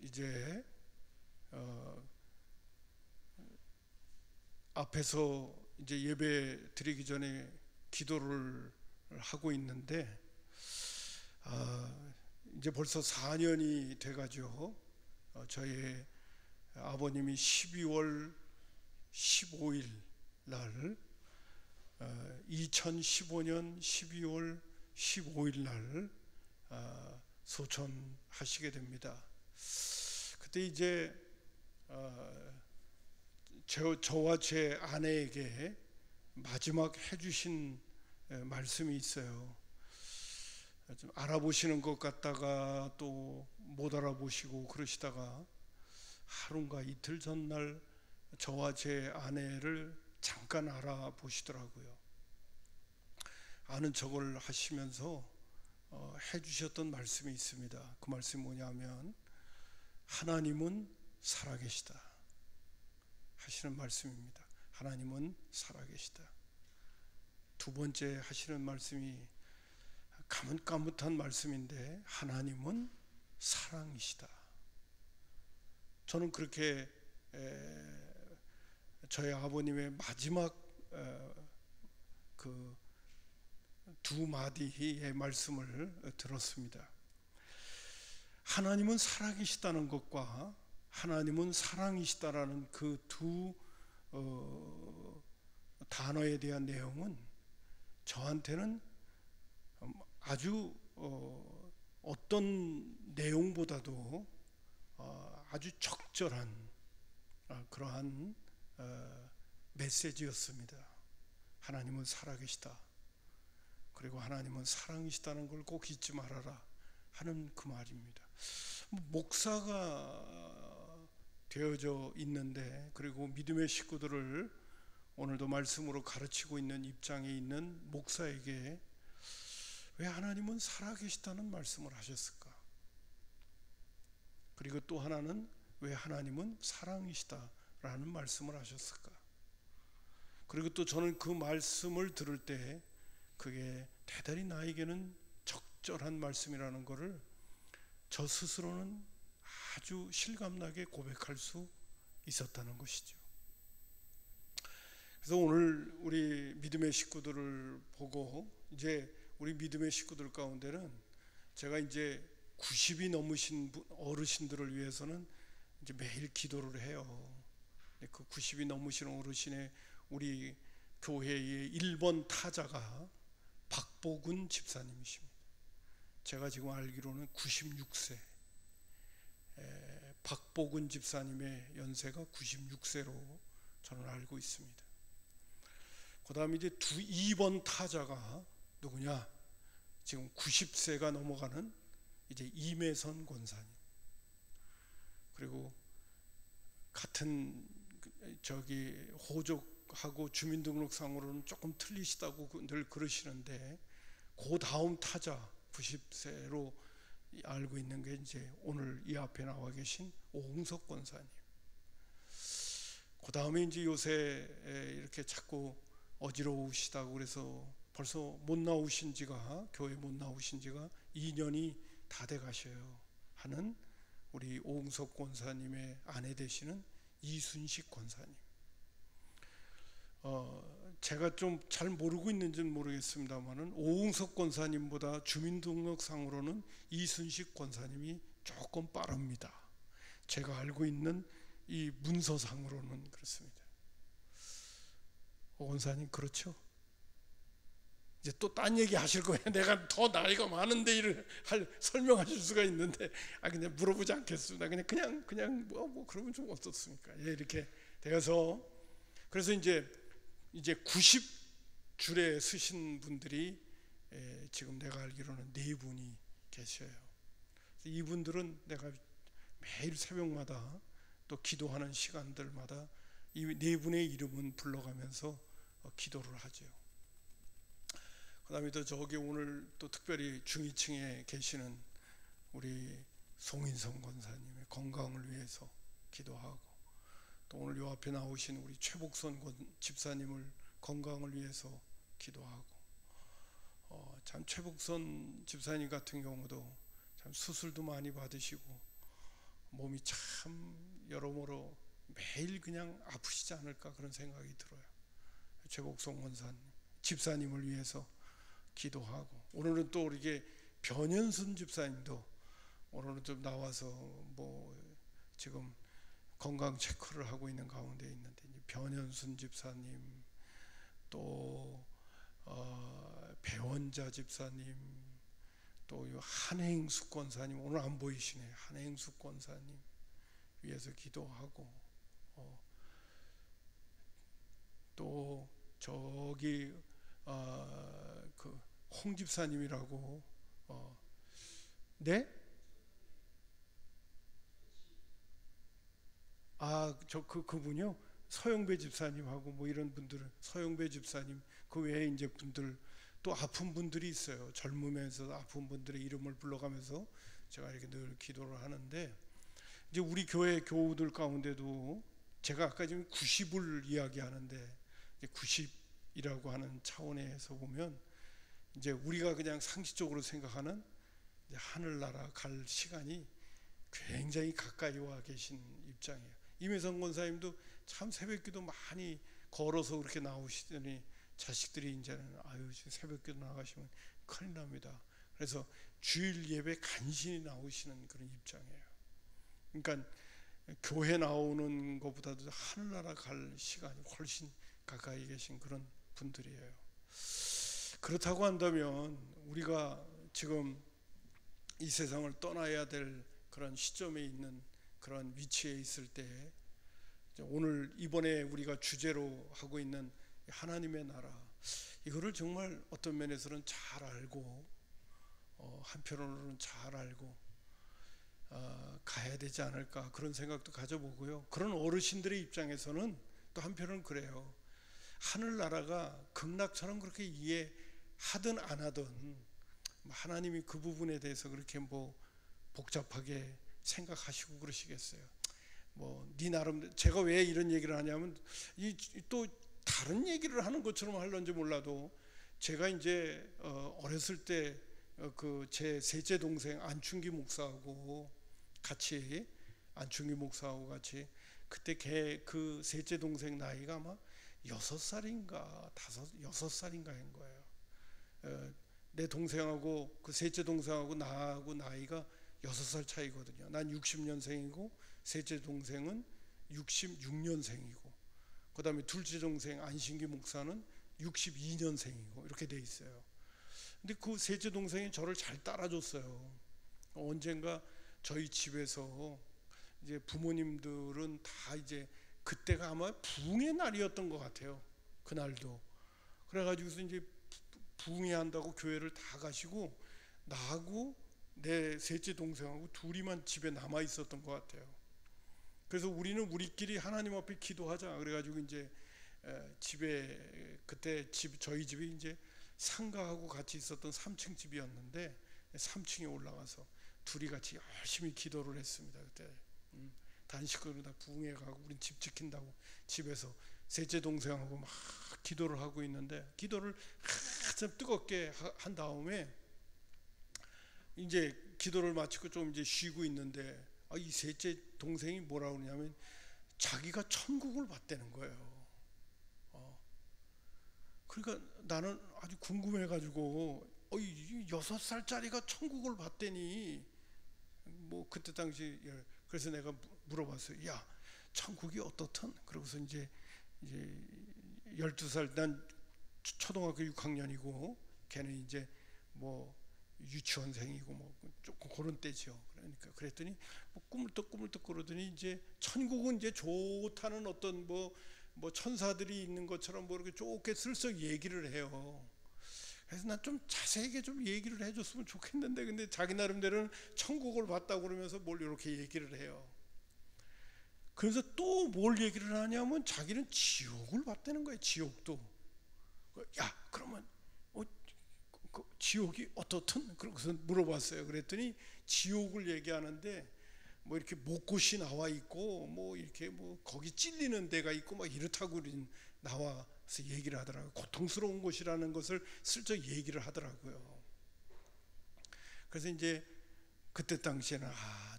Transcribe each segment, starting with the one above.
이제 앞에서 이제 예배 드리기 전에 기도를 하고 있는데 이제 벌써 4년이 돼가지고 저희 아버님이 12월 15일 날 2015년 12월 15일 날 소천하시게 됩니다. 그때 이제 저와 제 아내에게 마지막 해주신 말씀이 있어요. 좀 알아보시는 것 같다가 또 못 알아보시고 그러시다가 하루인가 이틀 전날 저와 제 아내를 잠깐 알아보시더라고요. 아는 척을 하시면서 해주셨던 말씀이 있습니다. 그 말씀이 뭐냐면 하나님은 살아계시다 하시는 말씀입니다. 하나님은 살아계시다. 두 번째 하시는 말씀이 가뭇가뭇한 말씀인데 하나님은 사랑이시다. 저는 그렇게 저희 아버님의 마지막 그 두 마디의 말씀을 들었습니다. 하나님은 살아계시다는 것과 하나님은 사랑이시다라는 그 두 단어에 대한 내용은 저한테는 아주 어떤 내용보다도 아주 적절한 그러한 메시지였습니다. 하나님은 살아계시다. 그리고 하나님은 사랑이시다는 걸 꼭 잊지 말아라 하는 그 말입니다. 목사가 되어져 있는데, 그리고 믿음의 식구들을 오늘도 말씀으로 가르치고 있는 입장에 있는 목사에게 왜 하나님은 살아계시다는 말씀을 하셨을까? 그리고 또 하나는 왜 하나님은 사랑이시다라는 말씀을 하셨을까? 그리고 또 저는 그 말씀을 들을 때 그게 대단히 나에게는 적절한 말씀이라는 것을 저 스스로는 아주 실감나게 고백할 수 있었다는 것이죠. 그래서 오늘 우리 믿음의 식구들을 보고, 이제 우리 믿음의 식구들 가운데는 제가 이제 90이 넘으신 어르신들을 위해서는 이제 매일 기도를 해요. 그 90이 넘으신 어르신의 우리 교회의 1번 타자가 박보근 집사님이십니다. 제가 지금 알기로는 96세, 박보근 집사님의 연세가 96세로 저는 알고 있습니다. 그 다음에 이제 2번 타자가 누구냐? 지금 90세가 넘어가는 이제 임혜선 권사님. 그리고 같은 저기 호족하고 주민등록상으로는 조금 틀리시다고 늘 그러시는데, 그 다음 타자 90세로 알고 있는 게 이제 오늘 이 앞에 나와 계신 오홍석 권사님. 그 다음에 이제 요새 이렇게 자꾸 어지러우시다고 그래서 벌써 못 나오신 지가, 교회 못 나오신 지가 2년이 다 돼 가셔요 하는 우리 오홍석 권사님의 아내 되시는 이순식 권사님. 제가 좀 잘 모르고 있는지는 모르겠습니다만은 오홍석 권사님보다 주민등록상으로는 이순식 권사님이 조금 빠릅니다. 제가 알고 있는 이 문서상으로는 그렇습니다. 오 권사님 그렇죠? 이제 또 딴 얘기 하실 거예요. 내가 더 나이가 많은데 이를 설명하실 수가 있는데, 그냥 물어보지 않겠습니다. 그냥 뭐 그러면 좀 어떻습니까? 예, 이렇게 되어서, 그래서 이제 90줄에 쓰신 분들이 지금 내가 알기로는 4분이 계셔요. 이분들은 내가 매일 새벽마다 또 기도하는 시간들마다 이 4분의 이름은 불러가면서 기도를 하죠. 그 다음에 또 저기 오늘 또 특별히 중위층에 계시는 우리 송인성 권사님의 건강을 위해서 기도하고, 또 오늘 요 앞에 나오신 우리 최복선 집사님을 건강을 위해서 기도하고, 참 최복선 집사님 같은 경우도 참 수술도 많이 받으시고 몸이 참 여러모로 매일 그냥 아프시지 않을까 그런 생각이 들어요. 최곡성 원사님, 집사님을 위해서 기도하고, 오늘은 또 이렇게 변현순 집사님도 오늘은 좀 나와서 뭐 지금 건강 체크를 하고 있는 가운데 있는데, 변현순 집사님, 또 배원자 집사님, 또 한행숙 권사님, 오늘 안 보이시네. 한행숙 권사님 위해서 기도하고, 또 저기 그 홍 집사님이라고, 네? 그분요. 서영배 집사님하고 뭐 이런 분들은, 서영배 집사님 그 외에 이제 분들, 또 아픈 분들이 있어요. 젊으면서 아픈 분들의 이름을 불러가면서 제가 이렇게 늘 기도를 하는데, 이제 우리 교회 교우들 가운데도 제가 아까 지금 90을 이야기하는데, 90이라고 하는 차원에서 보면 이제 우리가 그냥 상식적으로 생각하는 하늘나라 갈 시간이 굉장히 가까이 와 계신 입장이에요. 임혜성 권사님도 참 새벽기도 많이 걸어서 그렇게 나오시더니 자식들이 이제는 아유 새벽기도 나가시면 큰일 납니다. 그래서 주일 예배 간신히 나오시는 그런 입장이에요. 그러니까 교회 나오는 것보다도 하늘나라 갈 시간이 훨씬 가까이 계신 그런 분들이에요. 그렇다고 한다면 우리가 지금 이 세상을 떠나야 될 그런 시점에 있는 그런 위치에 있을 때, 오늘 이번에 우리가 주제로 하고 있는 하나님의 나라, 이거를 정말 어떤 면에서는 잘 알고, 한편으로는 잘 알고 가야 되지 않을까 그런 생각도 가져보고요. 그런 어르신들의 입장에서는 또 한편은 그래요. 하늘나라가 극락처럼 그렇게 이해하든 안 하든 하나님이 그 부분에 대해서 그렇게 뭐 복잡하게 생각하시고 그러시겠어요. 뭐 네 나름, 제가 왜 이런 얘기를 하냐면 또 다른 얘기를 하는 것처럼 하려는지 몰라도, 제가 이제 어렸을 때 그 제 셋째 동생 안충기 목사하고 같이, 그때 그 셋째 동생 나이가 아마 6살인가 6살인가인 거예요. 내 동생하고 그 셋째 동생하고 나하고 나이가 6살 차이거든요. 난 60년생이고 셋째 동생은 66년생이고, 그 다음에 둘째 동생 안신기 목사는 62년생이고 이렇게 돼 있어요. 근데 그 셋째 동생이 저를 잘 따라줬어요. 언젠가 저희 집에서 이제 부모님들은 다 이제 그때가 아마 부흥의 날이었던 것 같아요. 그날도. 그래가지고서 이제 부흥회한다고 교회를 다 가시고, 나하고 내 셋째 동생하고 둘이만 집에 남아 있었던 것 같아요. 그래서 우리는 우리끼리 하나님 앞에 기도하자 그래가지고 이제 집에, 그때 저희 집이 이제 상가하고 같이 있었던 3층 집이었는데 3층에 올라가서 둘이 같이 열심히 기도를 했습니다. 그때 단식으로 다 부흥회 가고 우린 집 지킨다고 집에서 셋째 동생하고 막 기도를 하고 있는데, 기도를 한참 뜨겁게 한 다음에 이제 기도를 마치고 좀 이제 쉬고 있는데, 이 셋째 동생이 뭐라 그러냐면 자기가 천국을 봤다는 거예요. 그러니까 나는 아주 궁금해가지고, 이 6살짜리가 천국을 봤다니, 뭐 그때 당시, 그래서 내가 물어봤어요. 야, 천국이 어떻든? 그러고서 이제 12살, 난 초등학교 6학년이고 걔는 이제 뭐 유치원생이고 뭐 조금 그런 때죠. 그러니까 그랬더니 뭐 꾸물떡 그러더니, 이제 천국은 이제 좋다는 어떤 뭐 천사들이 있는 것처럼 뭐 이렇게 좋게 슬쩍 얘기를 해요. 그래서 난 좀 자세하게 좀 얘기를 해줬으면 좋겠는데, 근데 자기 나름대로는 천국을 봤다고 그러면서 뭘 이렇게 얘기를 해요. 그래서 또 뭘 얘기를 하냐면 자기는 지옥을 봤다는 거예요. 지옥도. 야, 그러면 지옥이 어떻든? 그러고서 물어봤어요. 그랬더니 지옥을 얘기하는데 뭐 이렇게 목곳이 나와 있고 뭐 이렇게 뭐 거기 찔리는 데가 있고 막 이렇다고 나와서 얘기를 하더라고요. 고통스러운 곳이라는 것을 슬쩍 얘기를 하더라고요. 그래서 이제 그때 당시에는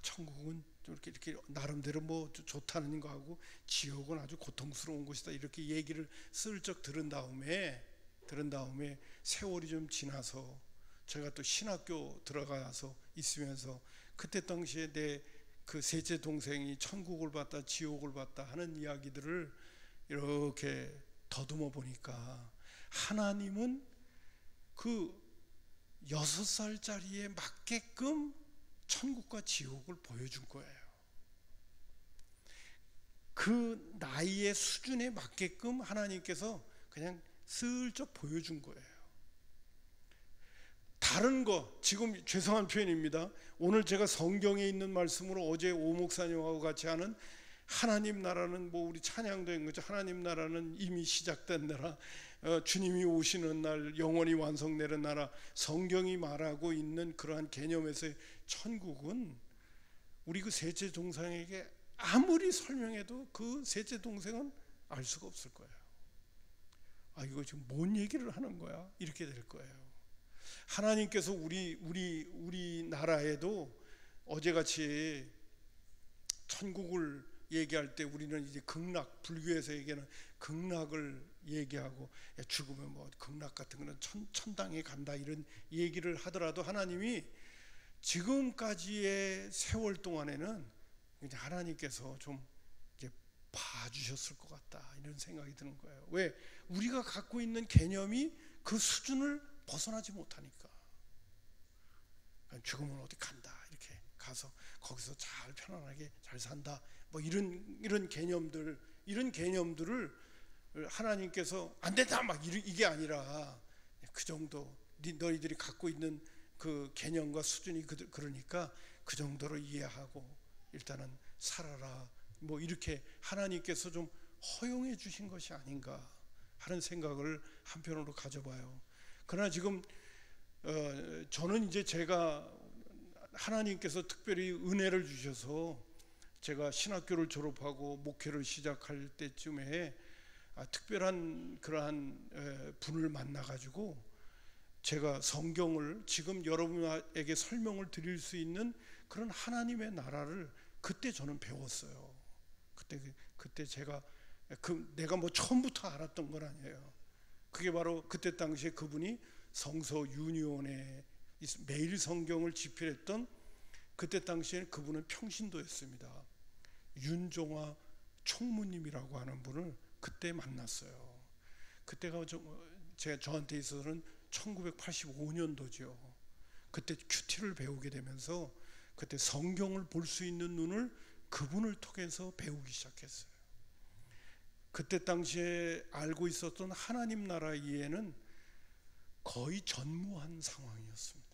천국은 이렇게 나름대로 뭐 좋다는 거 하고 지옥은 아주 고통스러운 곳이다 이렇게 얘기를 슬쩍 들은 다음에 세월이 좀 지나서 제가 또 신학교 들어가서 있으면서 그때 당시에 내 그 셋째 동생이 천국을 봤다 지옥을 봤다 하는 이야기들을 이렇게 더듬어 보니까 하나님은 그 6살짜리에 맞게끔 천국과 지옥을 보여준 거예요. 그 나이의 수준에 맞게끔 하나님께서 그냥 슬쩍 보여준 거예요. 다른 거, 지금 죄송한 표현입니다. 오늘 제가 성경에 있는 말씀으로 어제 오 목사님하고 같이 하는 하나님 나라는 뭐 우리 찬양도 한 거죠. 하나님 나라는 이미 시작된 나라, 주님이 오시는 날, 영원히 완성되는 나라, 성경이 말하고 있는 그러한 개념에서의 천국은 우리 그 셋째 동생에게 아무리 설명해도 그 셋째 동생은 알 수가 없을 거예요. 이거 지금 뭔 얘기를 하는 거야? 이렇게 될 거예요. 하나님께서 우리 나라에도 어제같이 천국을 얘기할 때 우리는 이제 극락, 불교에서 얘기하는 극락을 얘기하고 죽으면 뭐 극락 같은 거는 천당에 간다 이런 얘기를 하더라도 하나님이 지금까지의 세월 동안에는 하나님께서 좀 이제 봐주셨을 것 같다 이런 생각이 드는 거예요. 왜? 우리가 갖고 있는 개념이 그 수준을 벗어나지 못하니까. 죽으면 어디 간다 이렇게 가서 거기서 잘 편안하게 잘 산다 뭐 이런 개념들을 하나님께서 안 된다 막 이게 아니라 그 정도 너희들이 갖고 있는 그 개념과 수준이 그러니까 그 정도로 이해하고 일단은 살아라 뭐 이렇게 하나님께서 좀 허용해 주신 것이 아닌가 하는 생각을 한편으로 가져봐요. 그러나 지금 저는 이제 제가 하나님께서 특별히 은혜를 주셔서 제가 신학교를 졸업하고 목회를 시작할 때쯤에 특별한 그러한 분을 만나가지고 제가 성경을 지금 여러분에게 설명을 드릴 수 있는 그런 하나님의 나라를 그때 저는 배웠어요. 그때 제가 내가 뭐 처음부터 알았던 건 아니에요. 그게 바로 그때 당시에 그분이 성서 유니온에 매일 성경을 집필했던 그때 당시에 그분은 평신도였습니다. 윤종화 총무님이라고 하는 분을 그때 만났어요. 그때가 저한테 있어서는 1985년도죠. 그때 큐티를 배우게 되면서 그때 성경을 볼 수 있는 눈을 그분을 통해서 배우기 시작했어요. 그때 당시에 알고 있었던 하나님 나라 이해는 거의 전무한 상황이었습니다.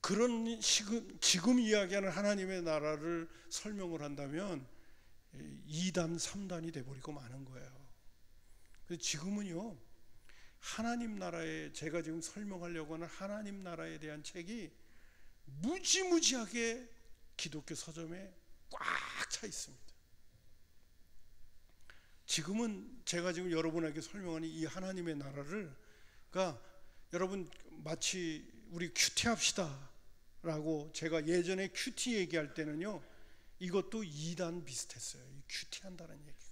그런 지금 이야기하는 하나님의 나라를 설명을 한다면 2단, 3단이 돼버리고 마는 거예요. 지금은요, 하나님 나라에 제가 지금 설명하려고 하는 하나님 나라에 대한 책이 무지무지하게 기독교 서점에 꽉 차 있습니다. 지금은 제가 지금 여러분에게 설명하는 이 하나님의 나라를 여러분 마치 우리 큐티 합시다 라고 제가 예전에 큐티 얘기할 때는요 이것도 2단 비슷했어요. 큐티 한다는 얘기가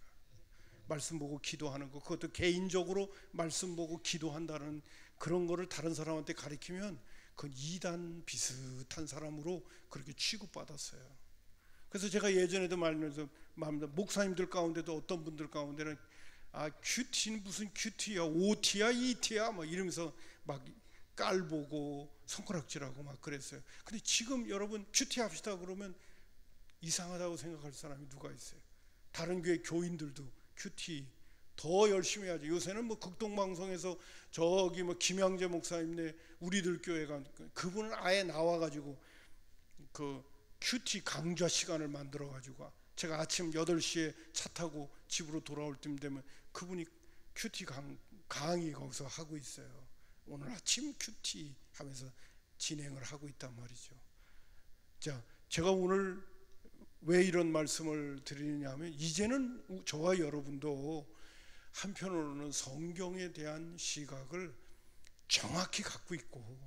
말씀 보고 기도하는 거 그것도 개인적으로 말씀 보고 기도한다는 그런 거를 다른 사람한테 가르치면 그건 2단 비슷한 사람으로 그렇게 취급받았어요. 그래서 제가 예전에도 말하면서 목사님들 가운데도 어떤 분들 가운데는 큐티는 무슨 큐티야 OT야 ET야 막 이러면서 막 깔보고 손가락질하고 막 그랬어요. 근데 지금 여러분 큐티 합시다 그러면 이상하다고 생각할 사람이 누가 있어요? 다른 교회 교인들도 큐티 더 열심히 해야죠. 요새는 뭐 극동방송에서 저기 뭐 김양재 목사님네 우리들 교회가 그분은 아예 나와가지고 그 큐티 강좌 시간을 만들어가지고 제가 아침 8시에 차 타고 집으로 돌아올 때 되면 그분이 큐티 강의 거기서 하고 있어요. 오늘 아침 큐티 하면서 진행을 하고 있단 말이죠. 자, 제가 오늘 왜 이런 말씀을 드리느냐 하면 이제는 저와 여러분도 한편으로는 성경에 대한 시각을 정확히 갖고 있고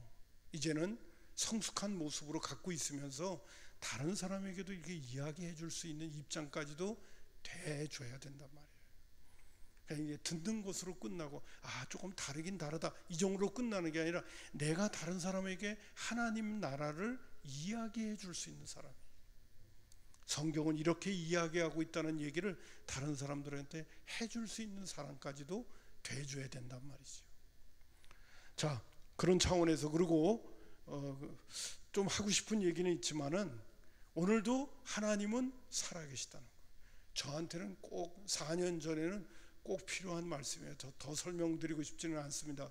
이제는 성숙한 모습으로 갖고 있으면서 다른 사람에게도 이렇게 이야기해 줄 수 있는 입장까지도 돼줘야 된단 말이에요. 그냥 이게 듣는 것으로 끝나고 조금 다르긴 다르다 이 정도로 끝나는 게 아니라 내가 다른 사람에게 하나님 나라를 이야기해 줄 수 있는 사람, 성경은 이렇게 이야기하고 있다는 얘기를 다른 사람들한테 해줄 수 있는 사람까지도 돼줘야 된단 말이죠. 자, 그런 차원에서 그리고 좀 하고 싶은 얘기는 있지만은 오늘도 하나님은 살아계시다는 거예요. 저한테는 꼭 4년 전에는 꼭 필요한 말씀이에요. 더 설명드리고 싶지는 않습니다.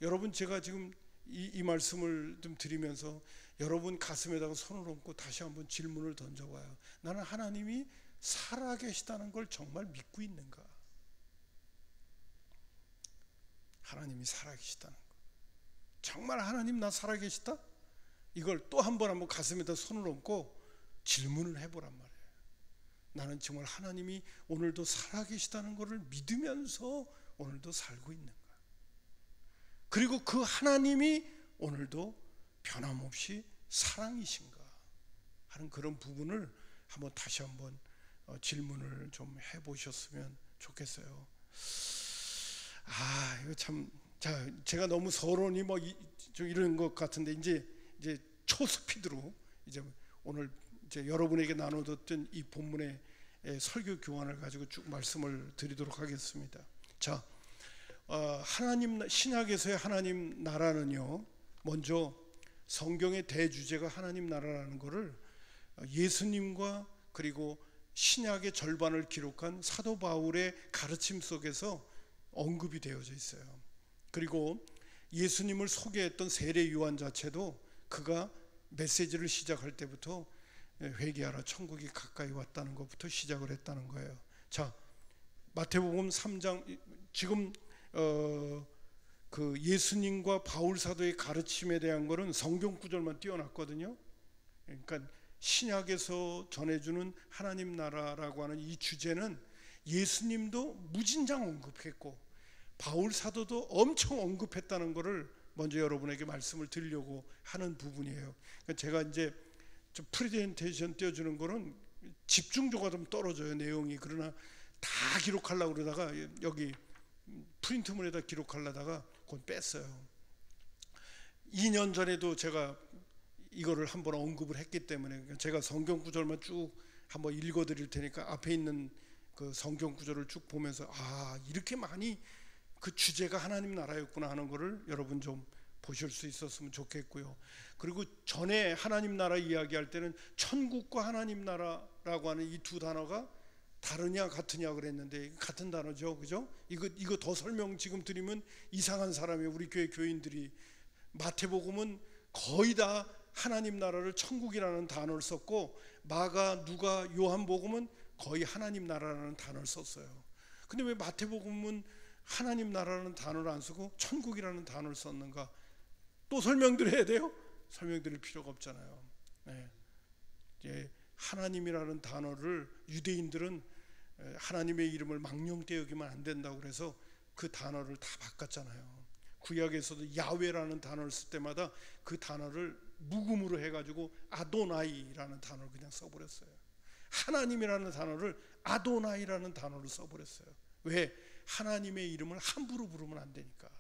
여러분, 제가 지금 이 말씀을 좀 드리면서 여러분 가슴에다가 손을 얹고 다시 한번 질문을 던져봐요. 나는 하나님이 살아계시다는 걸 정말 믿고 있는가? 하나님이 살아계시다는 거, 정말 하나님 나 살아계시다? 이걸 또 한번 가슴에다 손을 얹고 질문을 해보란 말이에요. 나는 정말 하나님이 오늘도 살아계시다는 것을 믿으면서 오늘도 살고 있는가? 그리고 그 하나님이 오늘도 변함없이 사랑이신가 하는 그런 부분을 다시 한번 질문을 좀 해보셨으면 좋겠어요. 이거 참, 제가 너무 서론이 좀 이런 것 같은데 이제 초스피드로 이제 오늘 이제 여러분에게 나눠뒀던 이 본문의 설교 교환을 가지고 쭉 말씀을 드리도록 하겠습니다. 자, 하나님 신약에서의 하나님 나라는요, 먼저 성경의 대주제가 하나님 나라라는 것을 예수님과 그리고 신약의 절반을 기록한 사도 바울의 가르침 속에서 언급이 되어져 있어요. 그리고 예수님을 소개했던 세례 요한 자체도 그가 메시지를 시작할 때부터 회개하라 천국이 가까이 왔다는 것부터 시작을 했다는 거예요. 자, 마태복음 3장, 지금 그 예수님과 바울 사도의 가르침에 대한 거는 성경 구절만 띄워놨거든요. 그러니까 신약에서 전해주는 하나님 나라라고 하는 이 주제는 예수님도 무진장 언급했고 바울 사도도 엄청 언급했다는 것을 먼저 여러분에게 말씀을 드리려고 하는 부분이에요. 그러니까 제가 이제 좀 프레젠테이션 띄워주는 거는 집중도가 좀 떨어져요, 내용이. 그러나 다 기록하려고 그러다가 여기 프린트물에다 기록하려다가 그건 뺐어요. 2년 전에도 제가 이거를 한번 언급을 했기 때문에 제가 성경 구절만 쭉 한번 읽어 드릴 테니까 앞에 있는 그 성경 구절을 쭉 보면서 이렇게 많이 그 주제가 하나님 나라였구나 하는 거를 여러분 좀 보실 수 있었으면 좋겠고요. 그리고 전에 하나님 나라 이야기할 때는 천국과 하나님 나라라고 하는 이 두 단어가 다르냐 같으냐 그랬는데 같은 단어죠, 그죠? 이거 더 설명 지금 드리면 이상한 사람이에요. 우리 교회 교인들이 마태복음은 거의 다 하나님 나라를 천국이라는 단어를 썼고 마가, 누가, 요한복음은 거의 하나님 나라라는 단어를 썼어요. 근데 왜 마태복음은 하나님 나라라는 단어를 안 쓰고 천국이라는 단어를 썼는가? 또 설명드려야 돼요? 설명드릴 필요가 없잖아요. 네. 하나님이라는 단어를 유대인들은 하나님의 이름을 망령되이 여기면 안 된다고 그래서 그 단어를 다 바꿨잖아요. 구약에서도 야훼라는 단어를 쓸 때마다 그 단어를 묵음으로 해가지고 아도나이라는 단어를 그냥 써버렸어요. 하나님이라는 단어를 아도나이라는 단어를 써버렸어요. 왜? 하나님의 이름을 함부로 부르면 안 되니까.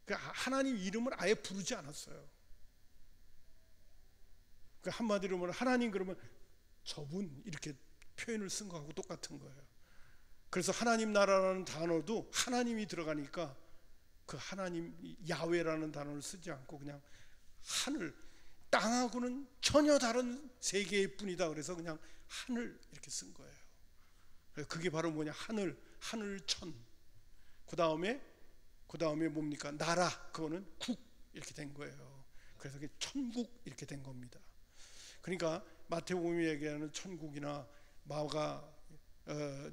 그러니까 하나님 이름을 아예 부르지 않았어요. 그러니까 한마디로 말하면 하나님 그러면 저분 이렇게 표현을 쓴 거하고 똑같은 거예요. 그래서 하나님 나라라는 단어도 하나님이 들어가니까 그 하나님 야훼라는 단어를 쓰지 않고 그냥 하늘, 땅하고는 전혀 다른 세계일 뿐이다 그래서 그냥 하늘 이렇게 쓴 거예요. 그게 바로 뭐냐, 하늘천. 그 다음에 뭡니까, 나라, 그거는 국 이렇게 된 거예요. 그래서 천국 이렇게 된 겁니다. 그러니까 마태복음이 얘기하는 천국이나 마가,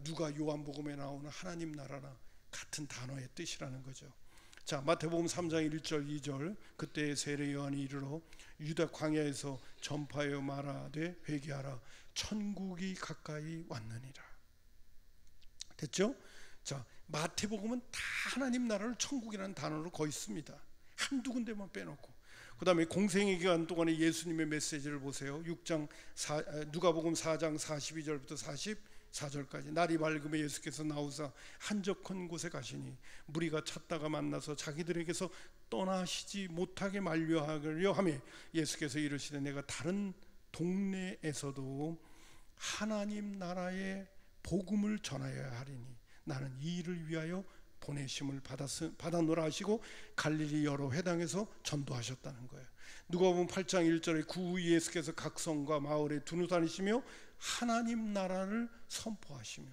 누가, 요한복음에 나오는 하나님 나라나 같은 단어의 뜻이라는 거죠. 자, 마태복음 3장 1절 2절 그때 세례 요한이 이르러 유다 광야에서 전파하여 말하되 회개하라 천국이 가까이 왔느니라. 됐죠? 자, 마태복음은 다 하나님 나라를 천국이라는 단어로 거의 씁니다. 한두 군데만 빼놓고. 그 다음에 공생의 기간 동안에 예수님의 메시지를 보세요. 누가복음 4장 42절부터 44절까지. 날이 밝음에 예수께서 나오사 한적한 곳에 가시니 무리가 찾다가 만나서 자기들에게서 떠나시지 못하게 만류하려 하며 예수께서 이르시되 내가 다른 동네에서도 하나님 나라의 복음을 전하여야 하리니 나는 이 일을 위하여 보내심을 받았노라 하시고 갈릴리 여러 회당에서 전도하셨다는 거예요. 누가복음 8장 1절에 그 후 예수께서 각 성과 마을에 두루 다니시며 하나님 나라를 선포하시며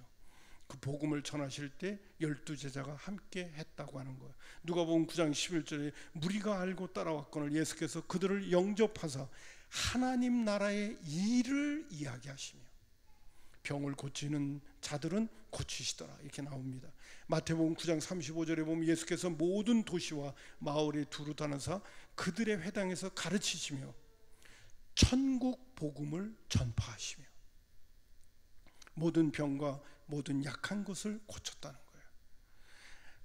그 복음을 전하실 때 12제자가 함께 했다고 하는 거예요. 누가복음 9장 11절에 무리가 알고 따라왔거늘 예수께서 그들을 영접하사 하나님 나라의 일을 이야기하시며 병을 고치는 자들은 고치시더라 이렇게 나옵니다. 마태복음 9장 35절에 보면 예수께서 모든 도시와 마을에 두루 다니사 그들의 회당에서 가르치시며 천국 복음을 전파하시며 모든 병과 모든 약한 것을 고쳤다는 거예요.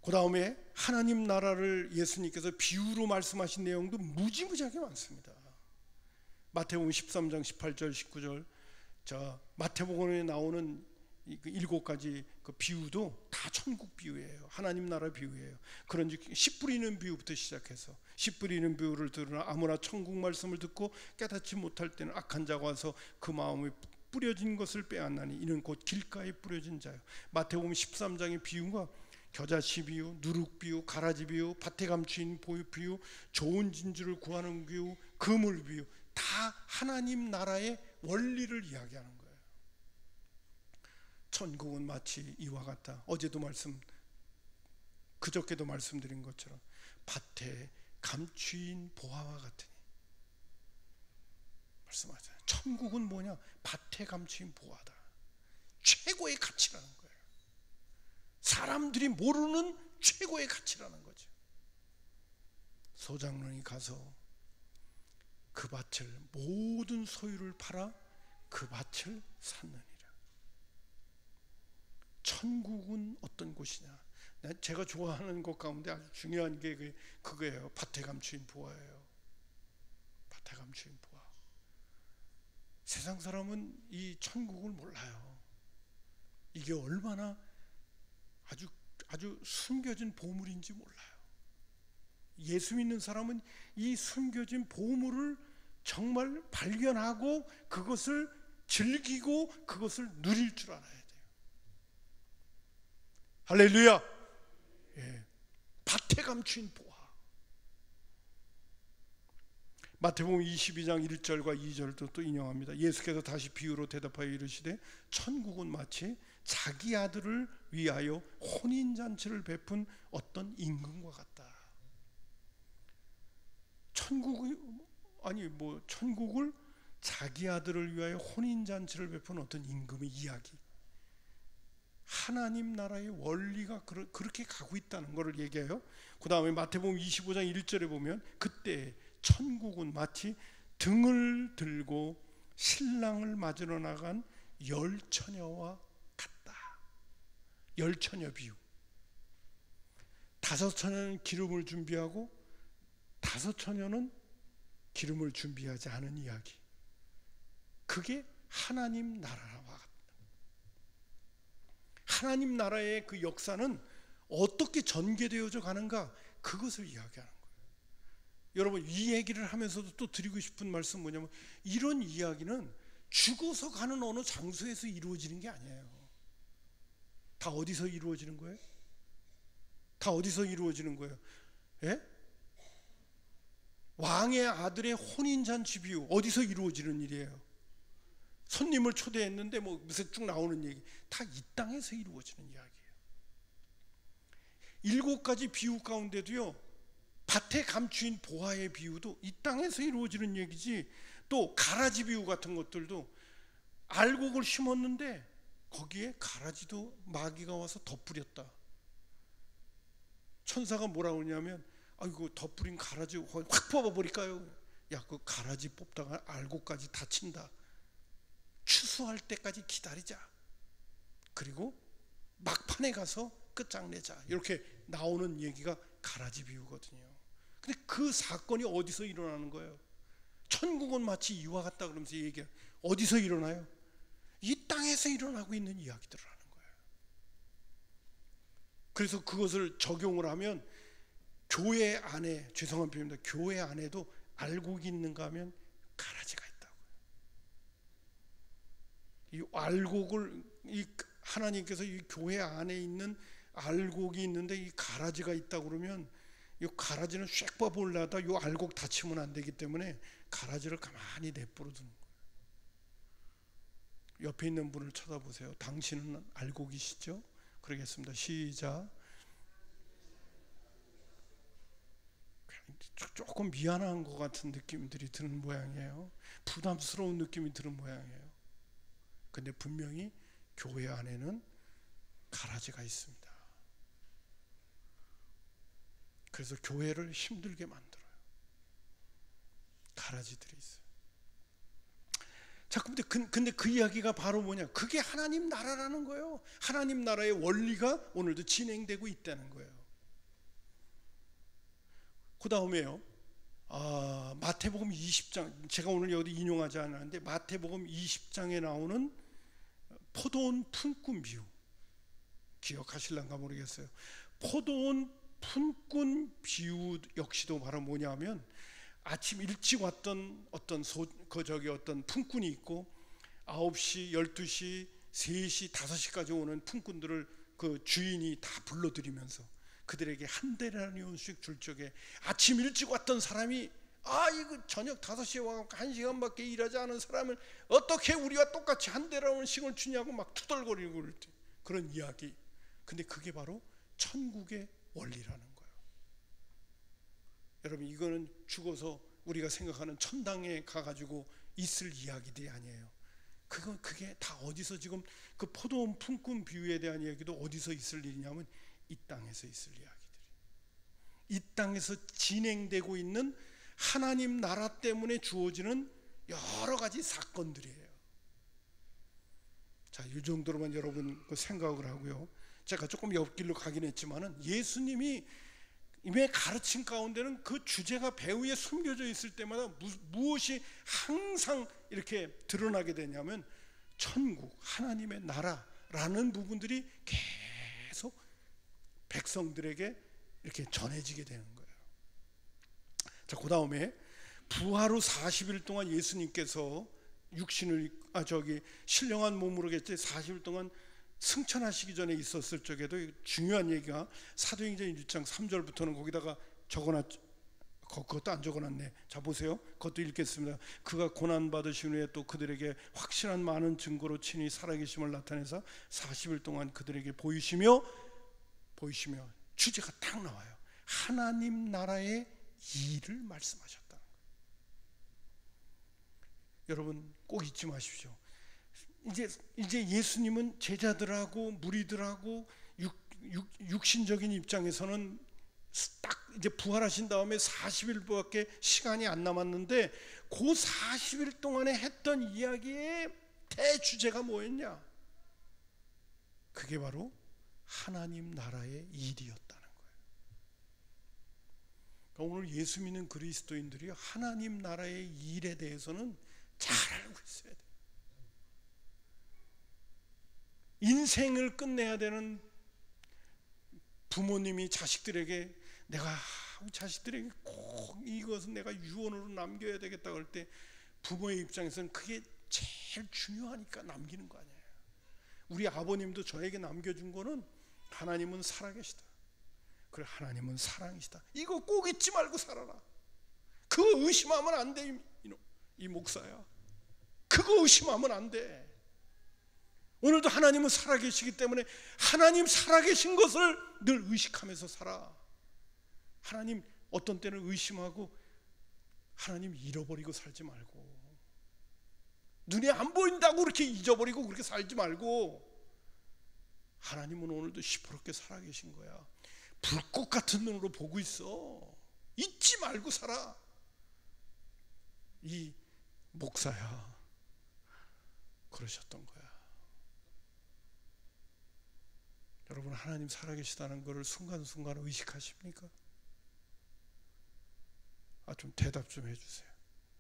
그 다음에 하나님 나라를 예수님께서 비유로 말씀하신 내용도 무지무지하게 많습니다. 마태복음 13장 18절 19절 마태복음에 나오는 7가지 그 비유도 다 천국 비유예요. 하나님 나라 비유예요. 그런즉 씨 뿌리는 비유부터 시작해서 씨 뿌리는 비유를 들으나 아무나 천국 말씀을 듣고 깨닫지 못할 때는 악한 자가 와서 그 마음에 뿌려진 것을 빼앗나니 이는 곧 길가에 뿌려진 자요. 마태복음 13장의 비유가 겨자씨 비유, 누룩 비유, 가라지 비유, 밭에 감추인 비유, 좋은 진주를 구하는 비유, 그물 비유, 다 하나님 나라의 원리를 이야기하는 거예요. 천국은 마치 이와 같다. 어제도 그저께도 말씀드린 것처럼 밭에 감추인 보화와 같으니 말씀하잖아요. 천국은 뭐냐? 밭에 감추인 보화다. 최고의 가치라는 거예요. 사람들이 모르는 최고의 가치라는 거죠. 소장론이 가서 그 밭을 모든 소유를 팔아 그 밭을 샀느니라. 천국은 어떤 곳이냐? 제가 좋아하는 것 가운데 아주 중요한 게 그거예요. 밭에 감추인 보화예요. 밭에 감추인 보화. 세상 사람은 이 천국을 몰라요. 이게 얼마나 아주 숨겨진 보물인지 몰라요. 예수 믿는 사람은 이 숨겨진 보물을 정말 발견하고 그것을 즐기고 그것을 누릴 줄 알아야 돼요. 할렐루야. 예. 밭에 감추인 보화. 마태복음 22장 1절과 2절도 또 인용합니다. 예수께서 다시 비유로 대답하여 이르시되 천국은 마치 자기 아들을 위하여 혼인잔치를 베푼 어떤 임금과 같다. 천국을 자기 아들을 위하여 혼인잔치를 베푼 어떤 임금의 이야기. 하나님 나라의 원리가 그렇게 가고 있다는 것을 얘기해요. 그 다음에 마태복음 25장 1절에 보면 그때 천국은 마치 등을 들고 신랑을 맞으러 나간 열 처녀와 같다. 열 처녀 비유. 5 처녀는 기름을 준비하고 5 처녀는 기름을 준비하지 않은 이야기. 그게 하나님 나라와 같다. 하나님 나라의 그 역사는 어떻게 전개되어져 가는가, 그것을 이야기하는 거예요. 여러분, 이 얘기를 하면서도 또 드리고 싶은 말씀 뭐냐면, 이런 이야기는 죽어서 가는 어느 장소에서 이루어지는 게 아니에요. 다 어디서 이루어지는 거예요? 다 어디서 이루어지는 거예요? 예? 왕의 아들의 혼인잔치 비유, 어디서 이루어지는 일이에요? 손님을 초대했는데 뭐 무슨 쭉 나오는 얘기, 다 이 땅에서 이루어지는 이야기예요. 7가지 비유 가운데도요, 밭에 감추인 보화의 비유도 이 땅에서 이루어지는 얘기지, 또 가라지 비유 같은 것들도 알곡을 심었는데 거기에 가라지도 마귀가 와서 덧뿌렸다. 천사가 뭐라고 하냐면, 아이고 덧뿌린 가라지 확 뽑아버릴까요? 야, 그 가라지 뽑다가 알곡까지 다친다. 추수할 때까지 기다리자. 그리고 막판에 가서 끝장내자. 이렇게 나오는 얘기가 가라지 비유거든요. 근데 그 사건이 어디서 일어나는 거예요? 천국은 마치 이와 같다 그러면서 얘기해요. 어디서 일어나요? 이 땅에서 일어나고 있는 이야기들을 하는 거예요. 그래서 그것을 적용을 하면 교회 안에, 죄송한 표현입니다, 교회 안에도 알곡이 있는가 하면 가라지가 있다고요. 이 알곡을, 이 하나님께서 이 교회 안에 있는 알곡이 있는데 이 가라지가 있다고 그러면 이 가라지는 쉑 뽑으려다 이 알곡 다치면 안 되기 때문에 가라지를 가만히 내버려 두는 거예요. 옆에 있는 분을 쳐다보세요. 당신은 알곡이시죠? 그러겠습니다. 시작. 조금 미안한 것 같은 느낌들이 드는 모양이에요. 부담스러운 느낌이 드는 모양이에요. 근데 분명히 교회 안에는 가라지가 있습니다. 그래서 교회를 힘들게 만들어요. 가라지들이 있어요. 자, 근데 그 이야기가 바로 뭐냐? 그게 하나님 나라라는 거예요. 하나님 나라의 원리가 오늘도 진행되고 있다는 거예요. 그 다음에요, 마태복음 20장, 제가 오늘 여기 인용하지 않았는데 마태복음 20장에 나오는 포도원 품꾼 비유 기억하실란가 모르겠어요. 포도원 품꾼 비유 역시도 바로 뭐냐면, 아침 일찍 왔던 어떤 어떤 품꾼이 있고 9시, 12시, 3시, 5시까지 오는 품꾼들을 그 주인이 다 불러들이면서 그들에게 한 데나리온씩 줄 적에, 아침 일찍 왔던 사람이 이거 저녁 5시에 와서 1시간밖에 일하지 않은 사람을 어떻게 우리와 똑같이 한 데나리온씩을 주냐고 막 투덜거리고 그럴 때, 그런 이야기. 근데 그게 바로 천국의 원리라는 거예요. 여러분, 이거는 죽어서 우리가 생각하는 천당에 가가지고 있을 이야기들이 아니에요. 그게 다 어디서, 지금 그 포도원 품꾼 비유에 대한 이야기도 어디서 있을 일이냐면 이 땅에서 있을 이야기들이, 이 땅에서 진행되고 있는 하나님 나라 때문에 주어지는 여러 가지 사건들이에요. 자, 이 정도로만 여러분 생각을 하고요. 제가 조금 옆길로 가긴 했지만은 예수님이 이미 가르친 가운데는 그 주제가 배후에 숨겨져 있을 때마다 무엇이 항상 이렇게 드러나게 되냐면 천국, 하나님의 나라라는 부분들이 계속 백성들에게 이렇게 전해지게 되는 거예요. 자, 그 다음에 부활 후 40일 동안 예수님께서 신령한 몸으로 40일 동안 승천하시기 전에 있었을 적에도 중요한 얘기가 사도행전 1장 3절부터는 거기다가 그것도 안 적어놨네. 자, 보세요. 그것도 읽겠습니다. 그가 고난받으신 후에 또 그들에게 확실한 많은 증거로 친히 살아계심을 나타내서 40일 동안 그들에게 보이시며 주제가 딱 나와요. 하나님 나라의 일을 말씀하셨다는 거예요. 여러분 꼭 잊지 마십시오. 이제 예수님은 제자들하고 무리들하고 육신적인 입장에서는 딱 이제 부활하신 다음에 40일밖에 시간이 안 남았는데, 그 40일 동안에 했던 이야기의 대주제가 뭐였냐? 그게 바로 하나님 나라의 일이었다는 거예요. 그러니까 오늘 예수 믿는 그리스도인들이 하나님 나라의 일에 대해서는 잘 알고 있어야 돼요. 인생을 끝내야 되는 부모님이 자식들에게, 자식들에게 꼭 이것은 내가 유언으로 남겨야 되겠다 그럴 때 부모의 입장에서는 그게 제일 중요하니까 남기는 거 아니에요. 우리 아버님도 저에게 남겨준 거는 하나님은 살아계시다, 그래 하나님은 사랑이시다, 이거 꼭 잊지 말고 살아라. 그거 의심하면 안 돼. 이 목사야, 그거 의심하면 안 돼. 오늘도 하나님은 살아계시기 때문에 하나님 살아계신 것을 늘 의식하면서 살아. 하나님 어떤 때는 의심하고 하나님 잃어버리고 살지 말고, 눈에 안 보인다고 그렇게 잊어버리고 그렇게 살지 말고, 하나님은 오늘도 시퍼렇게 살아계신 거야. 불꽃 같은 눈으로 보고 있어. 잊지 말고 살아. 이 목사야 그러셨던 거야. 여러분, 하나님 살아계시다는 것을 순간순간 의식하십니까? 좀 대답 좀 해주세요.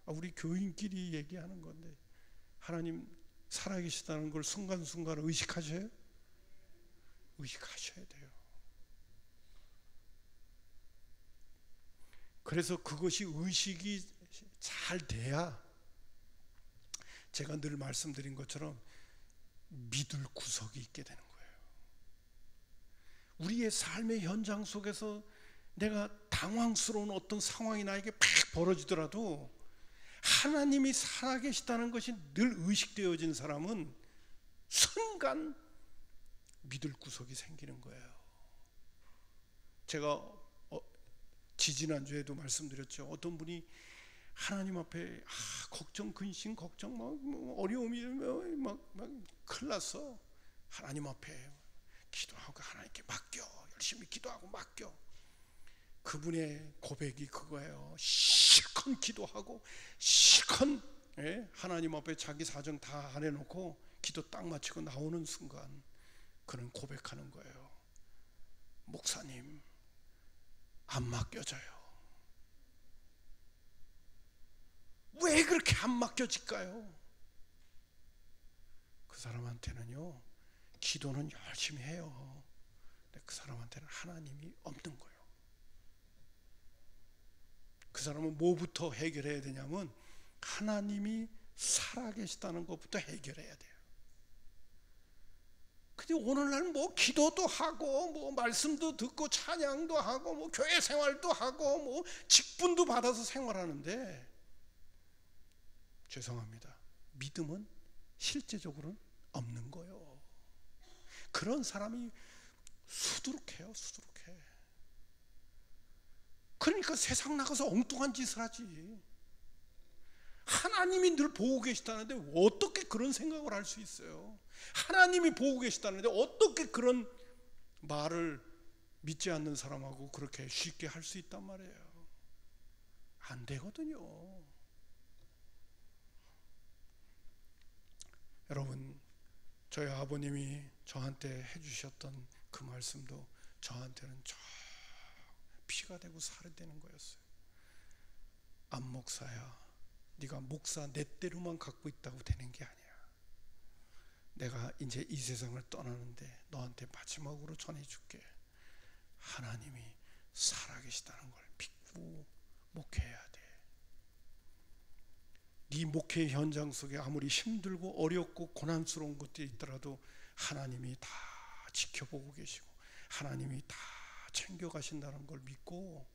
우리 교인끼리 얘기하는 건데 하나님 살아계시다는 걸 순간순간 의식하셔요? 의식하셔야 돼요. 그래서 그것이 의식이 잘 돼야 제가 늘 말씀드린 것처럼 믿을 구석이 있게 되는 거예요. 우리의 삶의 현장 속에서 내가 당황스러운 어떤 상황이 나에게 팍 벌어지더라도 하나님이 살아계시다는 것이 늘 의식되어진 사람은 순간 믿을 구석이 생기는 거예요. 제가 지지난주에도 말씀드렸죠. 어떤 분이 하나님 앞에 걱정, 근심, 걱정, 어려움이 막 큰일 났어. 하나님 앞에 기도하고 하나님께 맡겨. 열심히 기도하고 맡겨. 그분의 고백이 그거예요. 실컷 기도하고 실컷 하나님 앞에 자기 사정 다 안 해놓고 기도 딱 마치고 나오는 순간 그는 고백하는 거예요. 목사님, 안 맡겨져요. 왜 그렇게 안 맡겨질까요? 그 사람한테는요, 기도는 열심히 해요. 근데 그 사람한테는 하나님이 없는 거예요. 그 사람은 뭐부터 해결해야 되냐면 하나님이 살아계시다는 것부터 해결해야 돼요. 근데 오늘날 뭐 기도도 하고 뭐 말씀도 듣고 찬양도 하고 뭐 교회 생활도 하고 뭐 직분도 받아서 생활하는데 죄송합니다. 믿음은 실제적으로는 없는 거예요. 그런 사람이 수두룩해요. 수두룩해. 그러니까 세상 나가서 엉뚱한 짓을 하지. 하나님이 늘 보고 계시다는데 어떻게 그런 생각을 할 수 있어요? 하나님이 보고 계시다는데 어떻게 그런 말을 믿지 않는 사람하고 그렇게 쉽게 할 수 있단 말이에요. 안 되거든요. 여러분, 저희 아버님이 저한테 해주셨던 그 말씀도 저한테는 저 피가 되고 살이 되는 거였어요. 안 목사야, 네가 목사 내 대로만 갖고 있다고 되는 게 아니야. 내가 이제 이 세상을 떠나는데 너한테 마지막으로 전해줄게. 하나님이 살아계시다는 걸 믿고 목회해야 돼. 네 목회 현장 속에 아무리 힘들고 어렵고 고난스러운 것들이 있더라도 하나님이 다 지켜보고 계시고 하나님이 다 챙겨가신다는 걸 믿고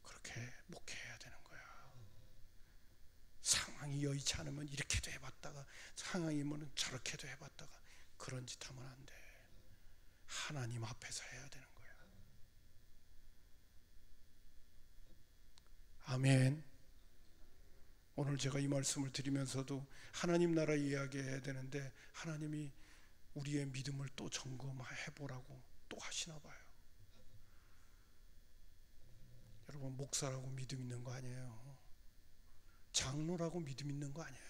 그렇게 목회해야 되는 거야. 상황이 여의치 않으면 이렇게도 해봤다가 상황이면 저렇게도 해봤다가 그런 짓 하면 안 돼. 하나님 앞에서 해야 되는 거야. 아멘. 오늘 제가 이 말씀을 드리면서도 하나님 나라 이야기해야 되는데 하나님이 우리의 믿음을 또 점검해 보라고 또 하시나 봐요. 여러분, 목사라고 믿음 있는 거 아니에요. 장로라고 믿음 있는 거 아니에요.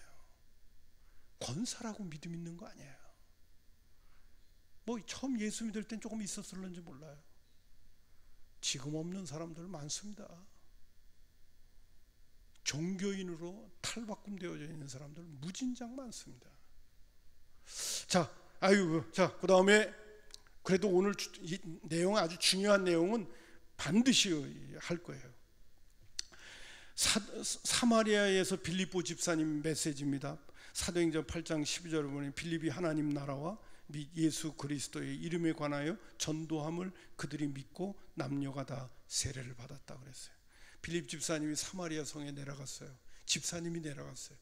권사라고 믿음 있는 거 아니에요. 뭐 처음 예수 믿을 땐 조금 있었을런지 몰라요. 지금 없는 사람들 많습니다. 종교인으로 탈바꿈되어져 있는 사람들 무진장 많습니다. 자, 그 다음에 그래도 오늘 이 내용 아주 중요한 내용은 반드시 할 거예요. 사마리아에서 빌립보 집사님 메시지입니다. 사도행전 8장 12절을 보면 빌립이 하나님 나라와 및 예수 그리스도의 이름에 관하여 전도함을 그들이 믿고 남녀가 다 세례를 받았다 그랬어요. 빌립 집사님이 사마리아 성에 내려갔어요. 집사님이 내려갔어요.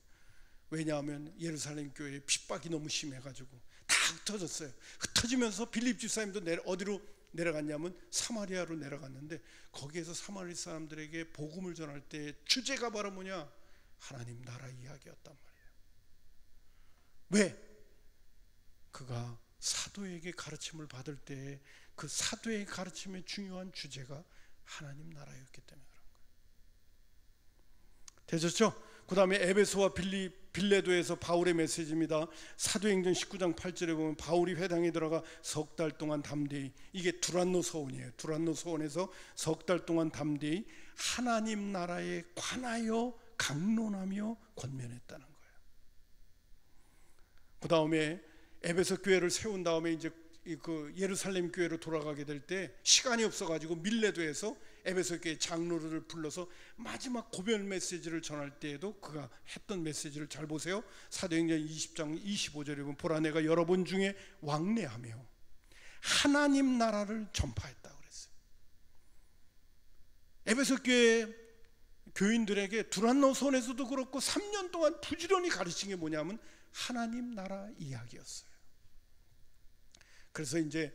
왜냐하면 예루살렘 교회에 핍박이 너무 심해가지고 다 흩어졌어요. 흩어지면서 빌립 집사님도 어디로 내려갔냐면 사마리아로 내려갔는데 거기에서 사마리 사람들에게 복음을 전할 때 주제가 바로 뭐냐? 하나님 나라 이야기였단 말이에요. 왜? 그가 사도에게 가르침을 받을 때 그 사도의 가르침의 중요한 주제가 하나님 나라였기 때문에 그런 거예요. 되셨죠? 그 다음에 에베소와 빌레도에서 바울의 메시지입니다. 사도행전 19장 8절에 보면 바울이 회당에 들어가 석 달 동안 담대히, 이게 두란노 서원이에요. 두란노 서원에서 석 달 동안 담대히 하나님 나라에 관하여 강론하며 권면했다는 거예요. 그 다음에 에베소 교회를 세운 다음에 이제 그 예루살렘 교회로 돌아가게 될 때 시간이 없어가지고 밀레도에서 에베소 교회 장로를 불러서 마지막 고별 메시지를 전할 때에도 그가 했던 메시지를 잘 보세요. 사도행전 20장 25절에 보면 보라 내가 여러분 중에 왕래하며 하나님 나라를 전파했다고 그랬어요. 에베소 교회 교인들에게 두란노 손에서도 그렇고 3년 동안 부지런히 가르친 게 뭐냐면 하나님 나라 이야기였어요. 그래서 이제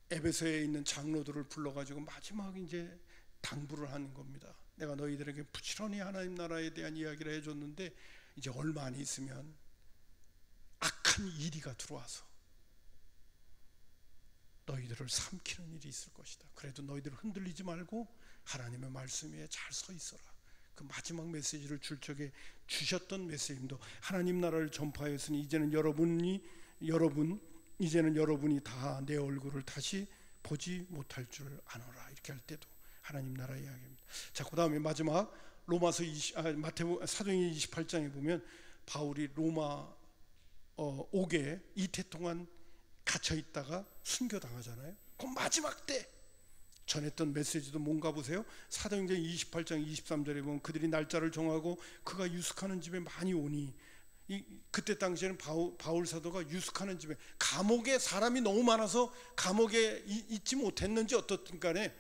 에베소에 있는 장로들을 불러가지고 마지막 이제 당부를 하는 겁니다. 내가 너희들에게 부지런히 하나님 나라에 대한 이야기를 해줬는데 이제 얼마 안 있으면 악한 이리가 들어와서 너희들을 삼키는 일이 있을 것이다. 그래도 너희들 흔들리지 말고 하나님의 말씀 위에 잘 서 있어라. 그 마지막 메시지를 줄 적에 주셨던 메시지도 하나님 나라를 전파하였으니 이제는 여러분이 다 내 얼굴을 다시 보지 못할 줄 아노라. 이렇게 할 때도 하나님 나라 이야기입니다. 자, 그 다음에 마지막 로마서 사도행전 28장에 보면 바울이 로마 옥에 이태 동안 갇혀 있다가 순교당하잖아요. 그 마지막 때 전했던 메시지도 뭔가 보세요. 사도행전 28장 23절에 보면 그들이 날짜를 정하고 그가 유숙하는 집에 많이 오니, 그때 당시에는 바울 사도가 유숙하는 집에, 감옥에 사람이 너무 많아서 감옥에 있지 못했는지 어떻든 간에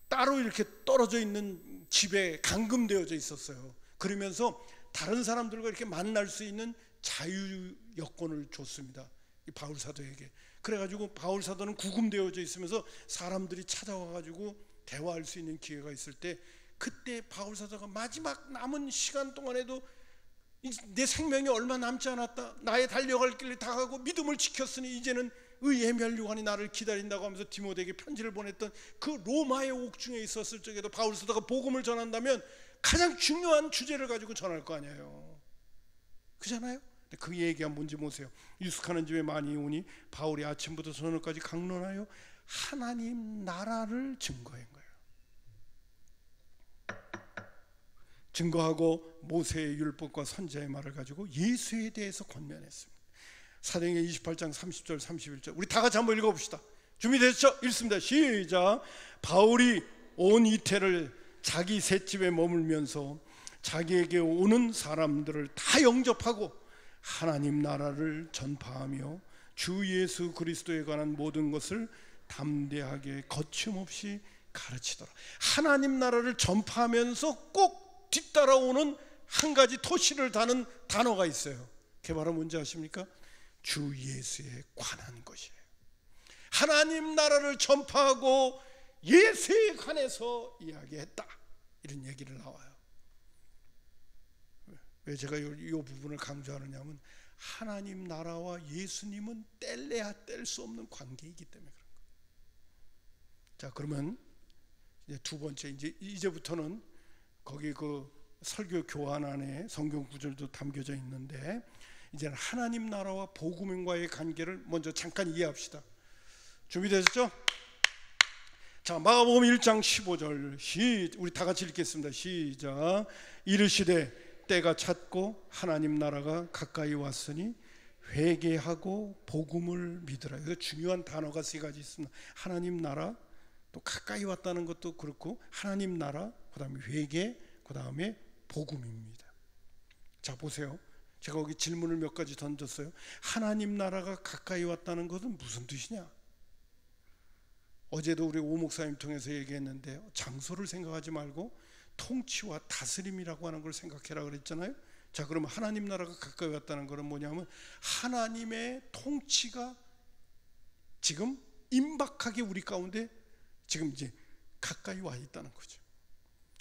따로 이렇게 떨어져 있는 집에 감금되어져 있었어요. 그러면서 다른 사람들과 이렇게 만날 수 있는 자유 여건을 줬습니다, 이 바울 사도에게. 그래가지고 바울 사도는 구금되어져 있으면서 사람들이 찾아와가지고 대화할 수 있는 기회가 있을 때, 그때 바울 사도가 마지막 남은 시간 동안에도 내 생명이 얼마 남지 않았다, 나의 달려갈 길을 다 가고 믿음을 지켰으니 이제는 의의 멸류관이 나를 기다린다고 하면서 디모데에게 편지를 보냈던 그 로마의 옥중에 있었을 적에도 바울 사도가 복음을 전한다면 가장 중요한 주제를 가지고 전할 거 아니에요. 그잖아요. 그 얘기가 뭔지 보세요. 유숙하는 집에 많이 오니 바울이 아침부터 저녁까지 강론하여 하나님 나라를 증거한 거예요. 증거하고 모세의 율법과 선지자의 말을 가지고 예수에 대해서 권면했습니다. 사도행전 28장 30절 31절 우리 다 같이 한번 읽어봅시다. 준비되셨죠? 읽습니다. 시작. 바울이 온 이태를 자기 셋집에 머물면서 자기에게 오는 사람들을 다 영접하고 하나님 나라를 전파하며 주 예수 그리스도에 관한 모든 것을 담대하게 거침없이 가르치더라. 하나님 나라를 전파하면서 꼭 뒤따라오는 한 가지 토시를 다는 단어가 있어요. 그게 바로 뭔지 아십니까? 주 예수에 관한 것이에요. 하나님 나라를 전파하고 예수에 관해서 이야기했다, 이런 얘기를 나와요. 왜 제가 이 부분을 강조하느냐면 하나님 나라와 예수님은 뗄래야 뗄 수 없는 관계이기 때문에 그런 거예요. 자, 그러면 이제 두 번째, 이제부터는 거기 그 설교 교환 안에 성경 구절도 담겨져 있는데, 이제는 하나님 나라와 복음과의 관계를 먼저 잠깐 이해합시다. 준비되셨죠? 자, 마가복음 1장 15절 우리 다 같이 읽겠습니다. 시작. 이르시되 때가 찼고 하나님 나라가 가까이 왔으니 회개하고 복음을 믿으라. 그래서 중요한 단어가 세 가지 있습니다. 하나님 나라, 또 가까이 왔다는 것도 그렇고, 하나님 나라, 그 다음에 회개, 그 다음에 복음입니다. 자, 보세요. 제가 거기 질문을 몇 가지 던졌어요. 하나님 나라가 가까이 왔다는 것은 무슨 뜻이냐? 어제도 우리 오 목사님 통해서 얘기했는데, 장소를 생각하지 말고 통치와 다스림이라고 하는 걸 생각해라 그랬잖아요. 자, 그러면 하나님 나라가 가까이 왔다는 것은 뭐냐면 하나님의 통치가 지금 임박하게 우리 가운데 지금 이제 가까이 와 있다는 거죠.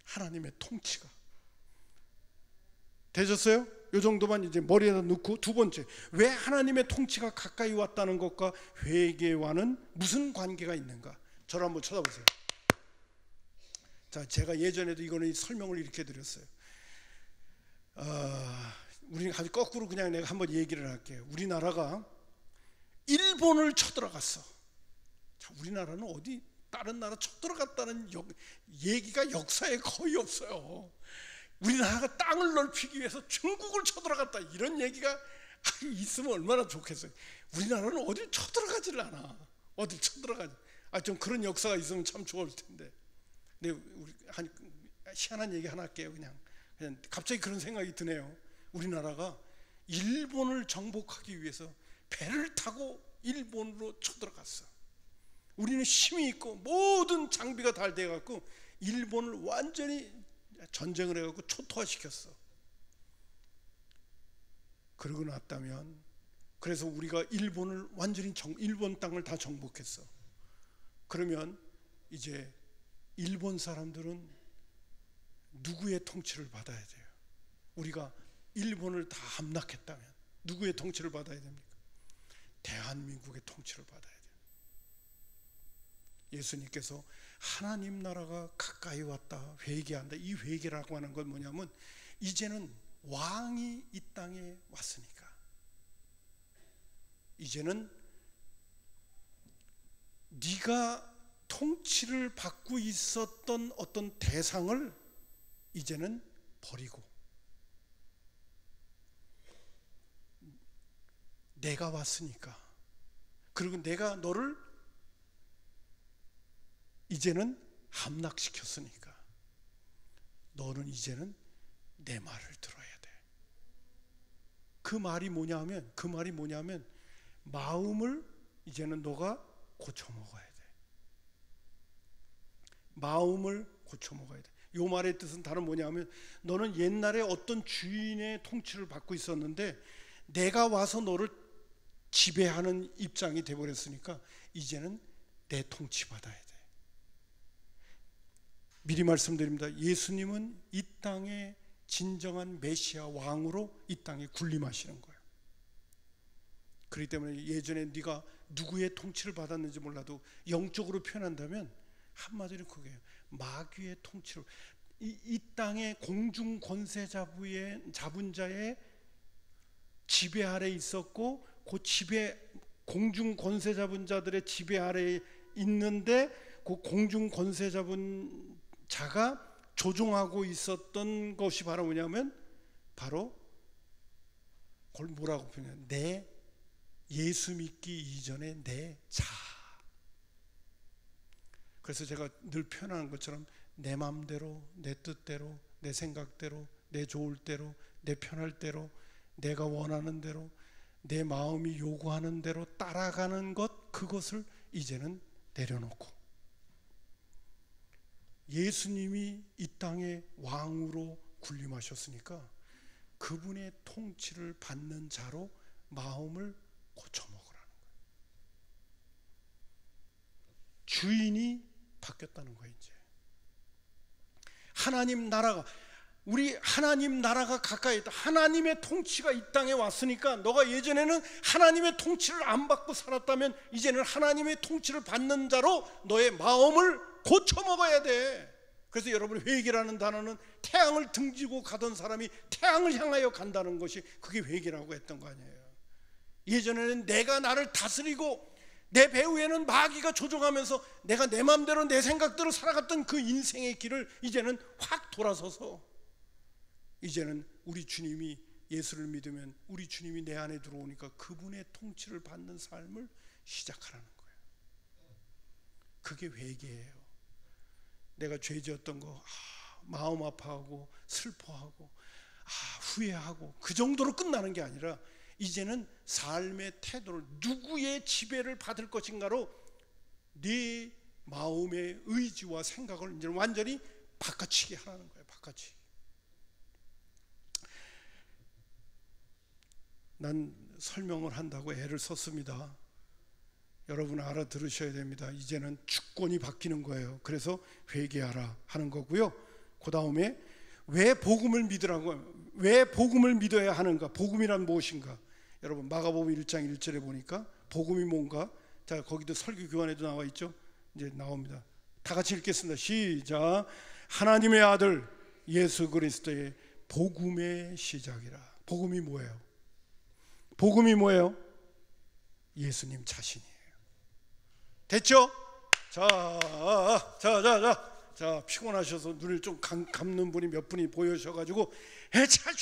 하나님의 통치가 되셨어요? 이 정도만 이제 머리에다 넣고, 두 번째, 왜 하나님의 통치가 가까이 왔다는 것과 회개와는 무슨 관계가 있는가? 저를 한번 쳐다보세요. 자, 제가 예전에도 이거는 설명을 이렇게 드렸어요. 우리는 아주 거꾸로 그냥 내가 한번 얘기를 할게요. 우리나라가 일본을 쳐들어갔어. 자, 우리나라는 어디 다른 나라 쳐들어갔다는 얘기가 역사에 거의 없어요. 우리나라가 땅을 넓히기 위해서 중국을 쳐들어갔다 이런 얘기가 있으면 얼마나 좋겠어요. 우리나라는 어딜 쳐들어가질 않아. 어딜 쳐들어가지. 좀 그런 역사가 있으면 참 좋을 텐데. 근데 우리 희한한 얘기 하나 할게요. 그냥 갑자기 그런 생각이 드네요. 우리나라가 일본을 정복하기 위해서 배를 타고 일본으로 쳐들어갔어. 우리는 힘이 있고 모든 장비가 다 돼갖고 일본을 완전히 전쟁을 해갖고 초토화시켰어. 그러고 났다면, 그래서 우리가 일본을 완전히 일본 땅을 다 정복했어. 그러면 이제 일본 사람들은 누구의 통치를 받아야 돼요? 우리가 일본을 다 함락했다면 누구의 통치를 받아야 됩니까? 대한민국의 통치를 받아야 돼요. 예수님께서 하나님 나라가 가까이 왔다, 회개한다. 이 회개라고 하는 건 뭐냐면 이제는 왕이 이 땅에 왔으니까, 이제는 네가 통치를 받고 있었던 어떤 대상을 이제는 버리고 내가 왔으니까, 그리고 내가 너를 이제는 함락시켰으니까 너는 이제는 내 말을 들어야 돼. 그 말이 뭐냐면 마음을 이제는 너가 고쳐 먹어야 돼. 마음을 고쳐 먹어야 돼. 이 말의 뜻은 다른 뭐냐면, 너는 옛날에 어떤 주인의 통치를 받고 있었는데 내가 와서 너를 지배하는 입장이 되어버렸으니까 이제는 내 통치 받아야 돼. 미리 말씀드립니다. 예수님은 이 땅의 진정한 메시아 왕으로 이 땅에 군림하시는 거예요. 그렇기 때문에 예전에 네가 누구의 통치를 받았는지 몰라도 영적으로 표현한다면 한마디로 그게요. 마귀의 통치를, 이 땅의 공중 권세 잡은 자의 지배 아래 있었고, 그 지배, 공중 권세 잡은 자들의 지배 아래 있는데 그 공중 권세 잡은 자가 조종하고 있었던 것이 바로 뭐냐면, 바로 그걸 뭐라고 표현해요? 내 예수 믿기 이전에 내 자. 그래서 제가 늘 표현하는 것처럼 내 마음대로, 내 뜻대로, 내 생각대로, 내 좋을 대로, 내 편할 대로, 내가 원하는 대로, 내 마음이 요구하는 대로 따라가는 것, 그것을 이제는 내려놓고 예수님이 이 땅의 왕으로 군림하셨으니까 그분의 통치를 받는 자로 마음을 고쳐먹으라는 거예요. 주인이 바뀌었다는 거예요. 이제 하나님 나라가, 우리 하나님 나라가 가까이 있다. 하나님의 통치가 이 땅에 왔으니까, 너가 예전에는 하나님의 통치를 안 받고 살았다면 이제는 하나님의 통치를 받는 자로 너의 마음을 고쳐 먹어야 돼. 그래서 여러분, 회개라는 단어는 태양을 등지고 가던 사람이 태양을 향하여 간다는 것이, 그게 회개라고 했던 거 아니에요. 예전에는 내가 나를 다스리고 내 배후에는 마귀가 조종하면서 내가 내 마음대로 내 생각대로 살아갔던 그 인생의 길을 이제는 확 돌아서서, 이제는 우리 주님이, 예수를 믿으면 우리 주님이 내 안에 들어오니까 그분의 통치를 받는 삶을 시작하라는 거예요. 그게 회개예요. 내가 죄 지었던 거 마음 아파하고 슬퍼하고 후회하고 그 정도로 끝나는 게 아니라, 이제는 삶의 태도를, 누구의 지배를 받을 것인가로 네 마음의 의지와 생각을 이제 완전히 바꿔치기 하라는 거예요. 바꿔치기. 난 설명을 한다고 애를 썼습니다. 여러분 알아들으셔야 됩니다. 이제는 주권이 바뀌는 거예요. 그래서 회개하라 하는 거고요. 그 다음에 왜 복음을 믿으라고, 왜 복음을 믿어야 하는가? 복음이란 무엇인가? 여러분 마가복음 1장 1절에 보니까 복음이 뭔가, 자 거기도 설교 교환에도 나와 있죠. 이제 나옵니다. 다 같이 읽겠습니다. 시작. 하나님의 아들 예수 그리스도의 복음의 시작이라. 복음이 뭐예요? 복음이 뭐예요? 예수님 자신이에요. 됐죠? 자, 피곤하셔서 눈을 좀 감는 분이 몇 분이 보여셔가지고 잘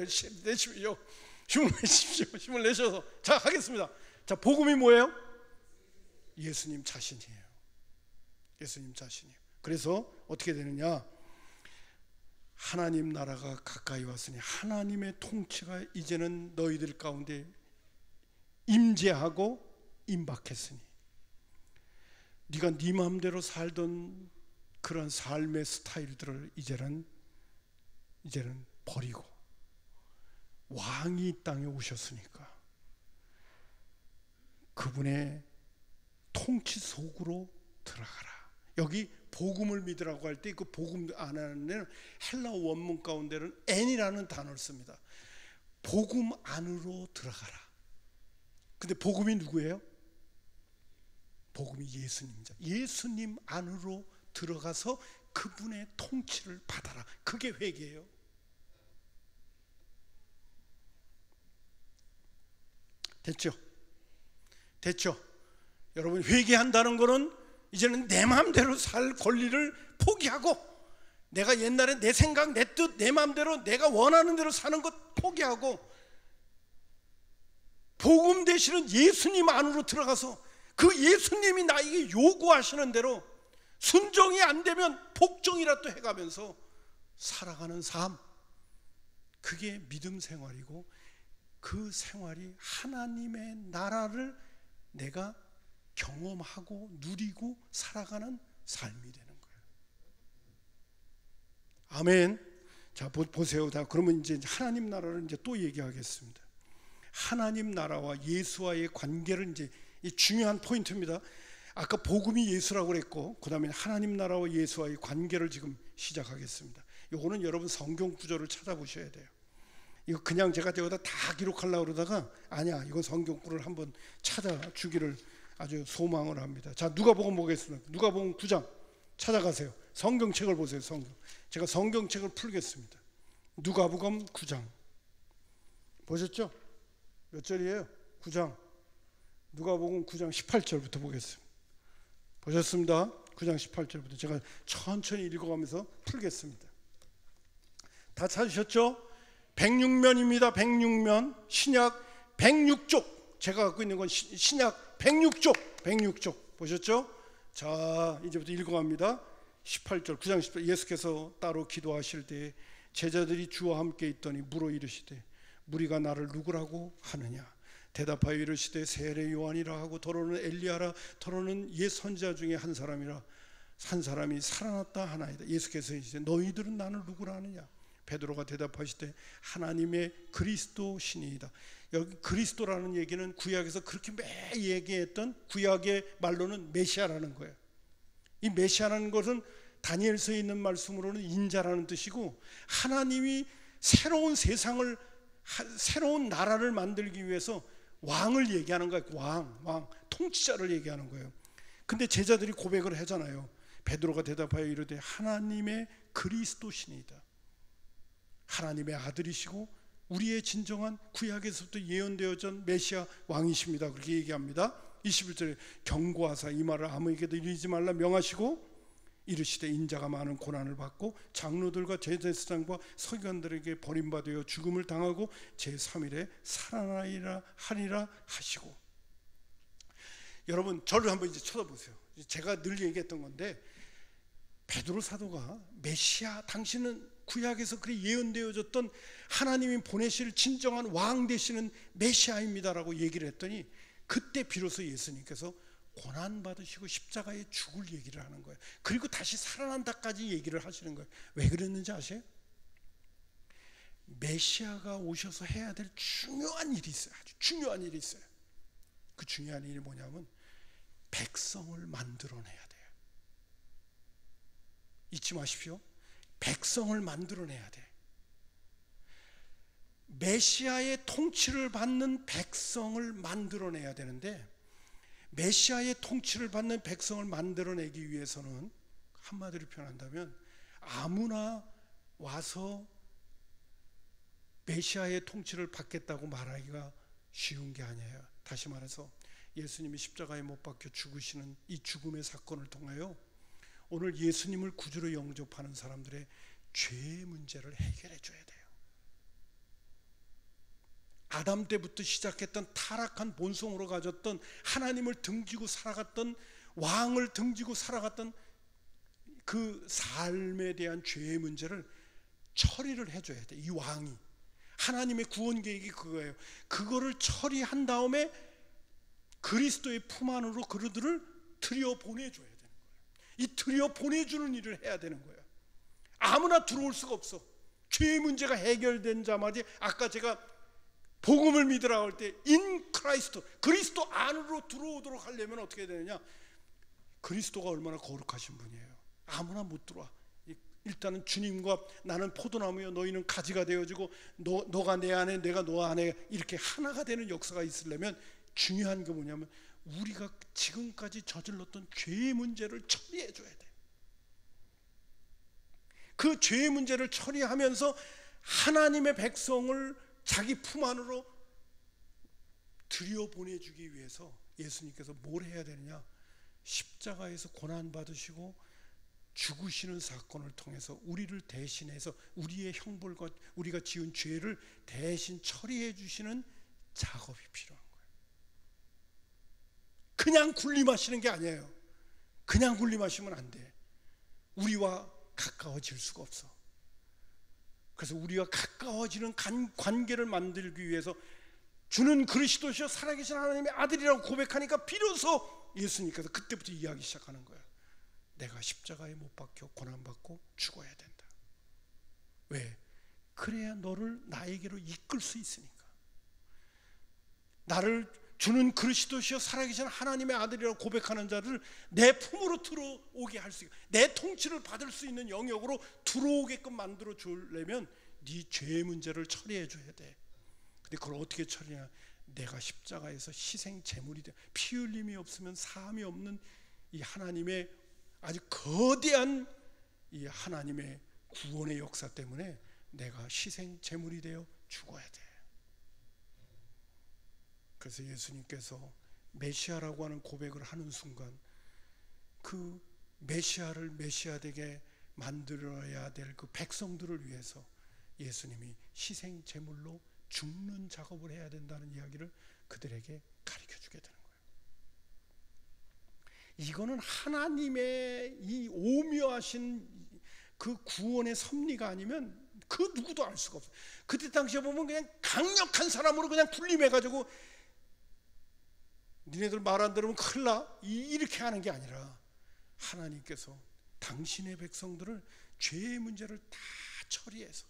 내십시오. 힘을 내셔서 자, 하겠습니다. 자, 복음이 뭐예요? 예수님 자신이에요. 예수님 자신이에요. 그래서 어떻게 되느냐? 하나님 나라가 가까이 왔으니 하나님의 통치가 이제는 너희들 가운데 임재하고 임박했으니 네가 네 마음대로 살던 그런 삶의 스타일들을 이제는 버리고 왕이 이 땅에 오셨으니까 그분의 통치 속으로 들어가라. 여기 복음을 믿으라고 할 때 그 복음 안에는 헬라어 원문 가운데는 N이라는 단어를 씁니다. 복음 안으로 들어가라. 근데 복음이 누구예요? 복음이 예수님이죠. 예수님 안으로 들어가서 그분의 통치를 받아라. 그게 회개예요. 됐죠? 여러분, 회개한다는 거는 이제는 내 마음대로 살 권리를 포기하고 내가 옛날에 내 생각, 내 뜻, 내 마음대로 내가 원하는 대로 사는 것 포기하고 복음 되시는 예수님 안으로 들어가서 그 예수님이 나에게 요구하시는 대로 순종이 안 되면 복종이라도 해가면서 살아가는 삶, 그게 믿음 생활이고 그 생활이 하나님의 나라를 내가 경험하고 누리고 살아가는 삶이 되는 거예요. 아멘. 자, 보세요. 자, 그러면 이제 하나님 나라를 이제 또 얘기하겠습니다. 하나님 나라와 예수와의 관계를 이제 이 중요한 포인트입니다. 아까 복음이 예수라고 그랬고 그 다음에 하나님 나라와 예수와의 관계를 지금 시작하겠습니다. 이거는 여러분 성경 구절을 찾아보셔야 돼요. 이거 그냥 제가 여기다 다 기록하려고 그러다가 아니야, 이건 성경 구를 한번 찾아주기를 아주 소망을 합니다. 자, 누가복음 보겠습니다. 누가복음 9장 찾아가세요. 성경책을 보세요. 제가 성경책을 풀겠습니다. 누가복음 9장 보셨죠? 몇 절이에요? 9장. 누가복음 9장 18절부터 보겠습니다. 보셨습니다. 9장 18절부터 제가 천천히 읽어가면서 풀겠습니다. 다 찾으셨죠? 106면입니다. 106면. 신약 106쪽. 제가 갖고 있는 건 신약 106쪽 보셨죠? 자, 이제부터 읽어갑니다. 18절 9장 18절. 예수께서 따로 기도하실 때 제자들이 주와 함께 있더니 물어 이르시되 무리가 나를 누구라고 하느냐? 대답하여 이르시되 세례 요한이라 하고 더러는 엘리야라 더러는 옛 선지자 중에 한 사람이 살아났다 하나이다. 예수께서 이제 너희들은 나를 누구라 하느냐? 베드로가 대답하시되 하나님의 그리스도시니이다. 여기 그리스도라는 얘기는 구약에서 그렇게 매일 얘기했던 구약의 말로는 메시아라는 거예요. 이 메시아라는 것은 다니엘서에 있는 말씀으로는 인자라는 뜻이고 하나님이 새로운 세상을 새로운 나라를 만들기 위해서 왕을 얘기하는 거예요. 왕 통치자를 얘기하는 거예요. 근데 제자들이 고백을 하잖아요. 베드로가 대답하여 이르되 하나님의 그리스도시니이다. 하나님의 아들이시고 우리의 진정한 구약에서부터 예언되어진 메시아 왕이십니다. 그렇게 얘기합니다. 21절에 경고하사 이 말을 아무에게도 이르지 말라 명하시고 이르시되 인자가 많은 고난을 받고 장로들과 제사장과 서기관들에게 버림받아 죽음을 당하고 제3일에 살아나리라 하리라 하시고. 여러분, 저를 한번 이제 쳐다보세요. 제가 늘 얘기했던 건데 베드로 사도가 메시아, 당신은 구약에서 그리 예언되어졌던 하나님이 보내실 진정한 왕 되시는 메시아입니다라고 얘기를 했더니 그때 비로소 예수님께서 고난받으시고 십자가에 죽을 얘기를 하는 거예요. 그리고 다시 살아난다까지 얘기를 하시는 거예요. 왜 그랬는지 아세요? 메시아가 오셔서 해야 될 중요한 일이 있어요. 아주 중요한 일이 있어요. 그 중요한 일이 뭐냐면 백성을 만들어내야 돼요. 잊지 마십시오. 백성을 만들어내야 돼. 메시아의 통치를 받는 백성을 만들어내야 되는데 메시아의 통치를 받는 백성을 만들어내기 위해서는 한마디로 표현한다면 아무나 와서 메시아의 통치를 받겠다고 말하기가 쉬운 게 아니에요. 다시 말해서 예수님이 십자가에 못 박혀 죽으시는 이 죽음의 사건을 통하여 오늘 예수님을 구주로 영접하는 사람들의 죄의 문제를 해결해 줘야 돼요. 아담 때부터 시작했던 타락한 본성으로 가졌던 하나님을 등지고 살아갔던, 왕을 등지고 살아갔던 그 삶에 대한 죄의 문제를 처리를 해줘야 돼. 이 왕이, 하나님의 구원 계획이 그거예요. 그거를 처리한 다음에 그리스도의 품 안으로 그들을 들여보내줘야 되는 거예요. 이 들여보내주는 일을 해야 되는 거예요. 아무나 들어올 수가 없어. 죄의 문제가 해결된 자마다, 아까 제가 복음을 믿으라고 할 때 인 크라이스트, 그리스도 안으로 들어오도록 하려면 어떻게 되느냐, 그리스도가 얼마나 거룩하신 분이에요. 아무나 못 들어와. 일단은 주님과 나는 포도나무여 너희는 가지가 되어지고 너가 내 안에 내가 너 안에 이렇게 하나가 되는 역사가 있으려면 중요한 게 뭐냐면 우리가 지금까지 저질렀던 죄의 문제를 처리해 줘야 돼. 그 죄의 문제를 처리하면서 하나님의 백성을 자기 품 안으로 들여보내주기 위해서 예수님께서 뭘 해야 되느냐, 십자가에서 고난받으시고 죽으시는 사건을 통해서 우리를 대신해서 우리의 형벌과 우리가 지은 죄를 대신 처리해 주시는 작업이 필요한 거예요. 그냥 군림하시는 게 아니에요. 그냥 군림하시면 안 돼. 우리와 가까워질 수가 없어. 그래서 우리가 가까워지는 관계를 만들기 위해서 주는 그리스도시여 살아계신 하나님의 아들이라고 고백하니까 비로소 예수님께서 그때부터 이야기 시작하는 거예요. 내가 십자가에 못 박혀 고난받고 죽어야 된다. 왜? 그래야 너를 나에게로 이끌 수 있으니까. 나를 주는 그리스도시여 살아계신 하나님의 아들이라고 고백하는 자를 내 품으로 들어오게 할 수 있고 내 통치를 받을 수 있는 영역으로 들어오게끔 만들어 주려면 네 죄의 문제를 처리해 줘야 돼. 근데 그걸 어떻게 처리하냐? 내가 십자가에서 희생 제물이 돼. 피 흘림이 없으면 사함이 없는 이 하나님의 아주 거대한 이 하나님의 구원의 역사 때문에 내가 희생 제물이 되어 죽어야 돼. 그래서 예수님께서 메시아라고 하는 고백을 하는 순간 그 메시아를 메시아 되게 만들어야 될 그 백성들을 위해서 예수님이 희생 제물로 죽는 작업을 해야 된다는 이야기를 그들에게 가르쳐 주게 되는 거예요. 이거는 하나님의 이 오묘하신 그 구원의 섭리가 아니면 그 누구도 알 수가 없어요. 그때 당시에 보면 그냥 강력한 사람으로 그냥 군림해가지고 니네들 말 안 들으면 큰일 나 이렇게 하는 게 아니라 하나님께서 당신의 백성들을 죄의 문제를 다 처리해서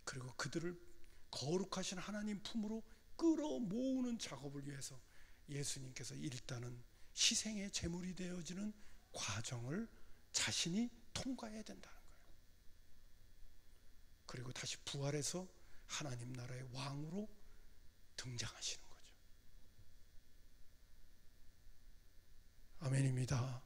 그리고 그들을 거룩하신 하나님 품으로 끌어모으는 작업을 위해서 예수님께서 일단은 희생의 제물이 되어지는 과정을 자신이 통과해야 된다는 거예요. 그리고 다시 부활해서 하나님 나라의 왕으로 등장하시는 거예요. 아멘입니다.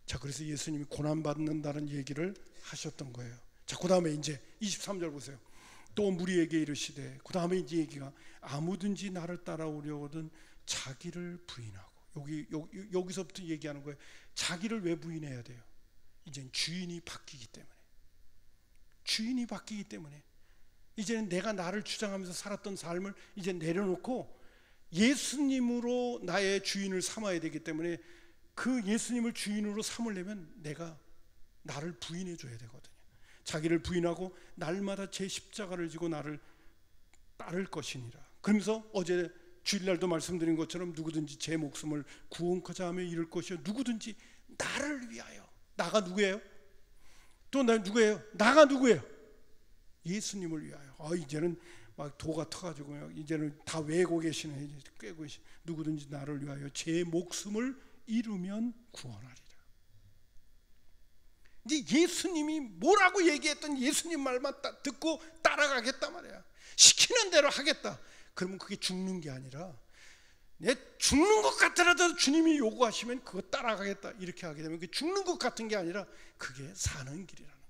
자, 그래서 예수님이 고난받는다는 얘기를 하셨던 거예요. 자, 그 다음에 이제 23절 보세요. 또 무리에게 이르시되, 그 다음에 이제 얘기가 아무든지 나를 따라오려거든 자기를 부인하고, 여기서부터 얘기하는 거예요. 자기를 왜 부인해야 돼요? 이제는 주인이 바뀌기 때문에. 주인이 바뀌기 때문에 이제는 내가 나를 주장하면서 살았던 삶을 이제 내려놓고 예수님으로 나의 주인을 삼아야 되기 때문에 그 예수님을 주인으로 삼으려면 내가 나를 부인해 줘야 되거든요. 자기를 부인하고 날마다 제 십자가를 지고 나를 따를 것이니라. 그러면서 어제 주일날도 말씀드린 것처럼 누구든지 제 목숨을 구원코자 하며 이룰 것이요 누구든지 나를 위하여. 나가 누구예요? 또 나 누구예요? 나가 누구예요? 예수님을 위하여. 이제는 막 도가 터가지고 이제는 다 외고 계시네. 이제 꿰고 계시. 누구든지 나를 위하여 제 목숨을 잃으면 구원하리라. 이제 예수님이 뭐라고 얘기했던 예수님 말만 듣고 따라가겠다 말이야. 시키는 대로 하겠다. 그러면 그게 죽는 게 아니라 내 죽는 것 같더라도 주님이 요구하시면 그거 따라가겠다 이렇게 하게 되면 그게 죽는 것 같은 게 아니라 그게 사는 길이라는 거예요.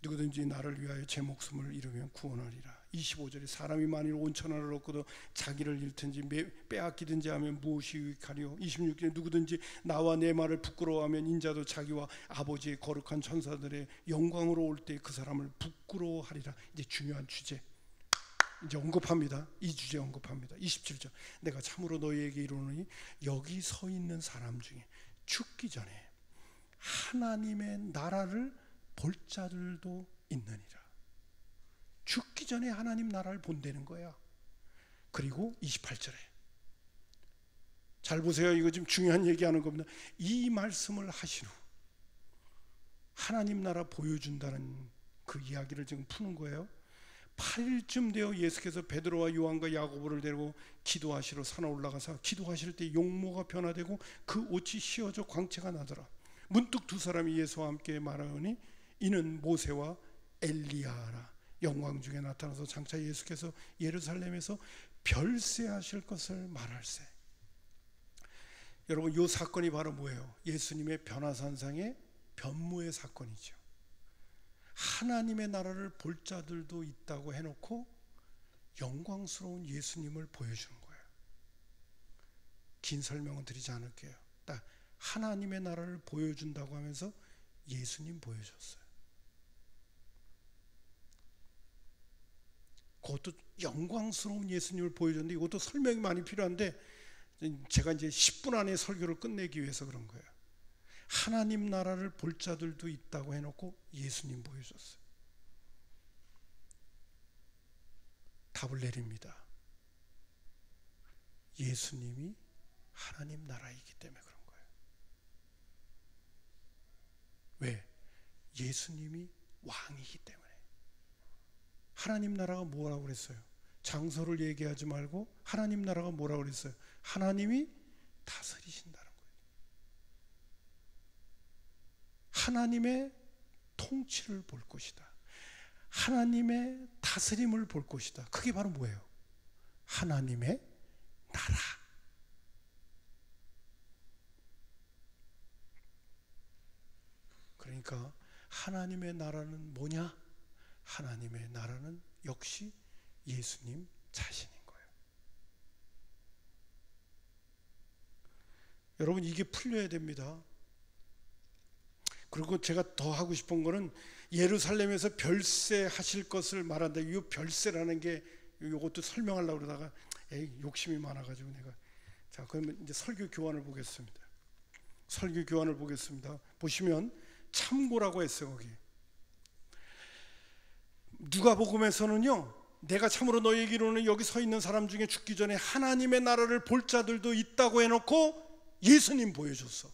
누구든지 나를 위하여 제 목숨을 잃으면 구원하리라. 25절에 사람이 만일 온천하를 얻고도 자기를 잃든지 빼앗기든지 하면 무엇이 유익하리요. 26절에 누구든지 나와 내 말을 부끄러워하면 인자도 자기와 아버지의 거룩한 천사들의 영광으로 올 때 그 사람을 부끄러워하리라. 이제 중요한 주제 이제 언급합니다. 이 주제 언급합니다. 27절 내가 참으로 너희에게 이르노니 여기 서 있는 사람 중에 죽기 전에 하나님의 나라를 볼 자들도 있느니라. 죽기 전에 하나님 나라를 본다는 거야. 그리고 28절에 잘 보세요. 이거 지금 중요한 얘기하는 겁니다. 이 말씀을 하신 후 하나님 나라 보여준다는 그 이야기를 지금 푸는 거예요. 8일쯤 되어 예수께서 베드로와 요한과 야고보를 데리고 기도하시러 산에 올라가서 기도하실 때 용모가 변화되고 그 옷이 휘어져 광채가 나더라. 문득 두 사람이 예수와 함께 말하니 이는 모세와 엘리야라. 영광 중에 나타나서 장차 예수께서 예루살렘에서 별세하실 것을 말할세. 여러분 이 사건이 바로 뭐예요? 예수님의 변화산상의 변모의 사건이죠. 하나님의 나라를 볼 자들도 있다고 해놓고 영광스러운 예수님을 보여주는 거예요. 긴 설명은 드리지 않을게요. 딱 하나님의 나라를 보여준다고 하면서 예수님 보여줬어요. 그것도 영광스러운 예수님을 보여줬는데 이것도 설명이 많이 필요한데 제가 이제 10분 안에 설교를 끝내기 위해서 그런 거예요. 하나님 나라를 볼 자들도 있다고 해놓고 예수님 보여줬어요. 답을 내립니다. 예수님이 하나님 나라이기 때문에 그런 거예요. 왜? 예수님이 왕이기 때문에. 하나님 나라가 뭐라고 그랬어요? 장소를 얘기하지 말고 하나님 나라가 뭐라고 그랬어요? 하나님이 다스리신다는 거예요. 하나님의 통치를 볼 것이다. 하나님의 다스림을 볼 것이다. 그게 바로 뭐예요? 하나님의 나라. 그러니까 하나님의 나라는 뭐냐? 하나님의 나라는 역시 예수님 자신인 거예요. 여러분 이게 풀려야 됩니다. 그리고 제가 더 하고 싶은 거는 예루살렘에서 별세하실 것을 말한다. 이 별세라는 게 이것도 설명하려고 그러다가 욕심이 많아가지고 내가 자 그러면 이제 설교 교환을 보겠습니다. 설교 교환을 보겠습니다. 보시면 참고라고 했어요. 거기 누가복음에서는요 내가 참으로 너희에게 이르노니 여기 서 있는 사람 중에 죽기 전에 하나님의 나라를 볼 자들도 있다고 해놓고 예수님 보여줬어.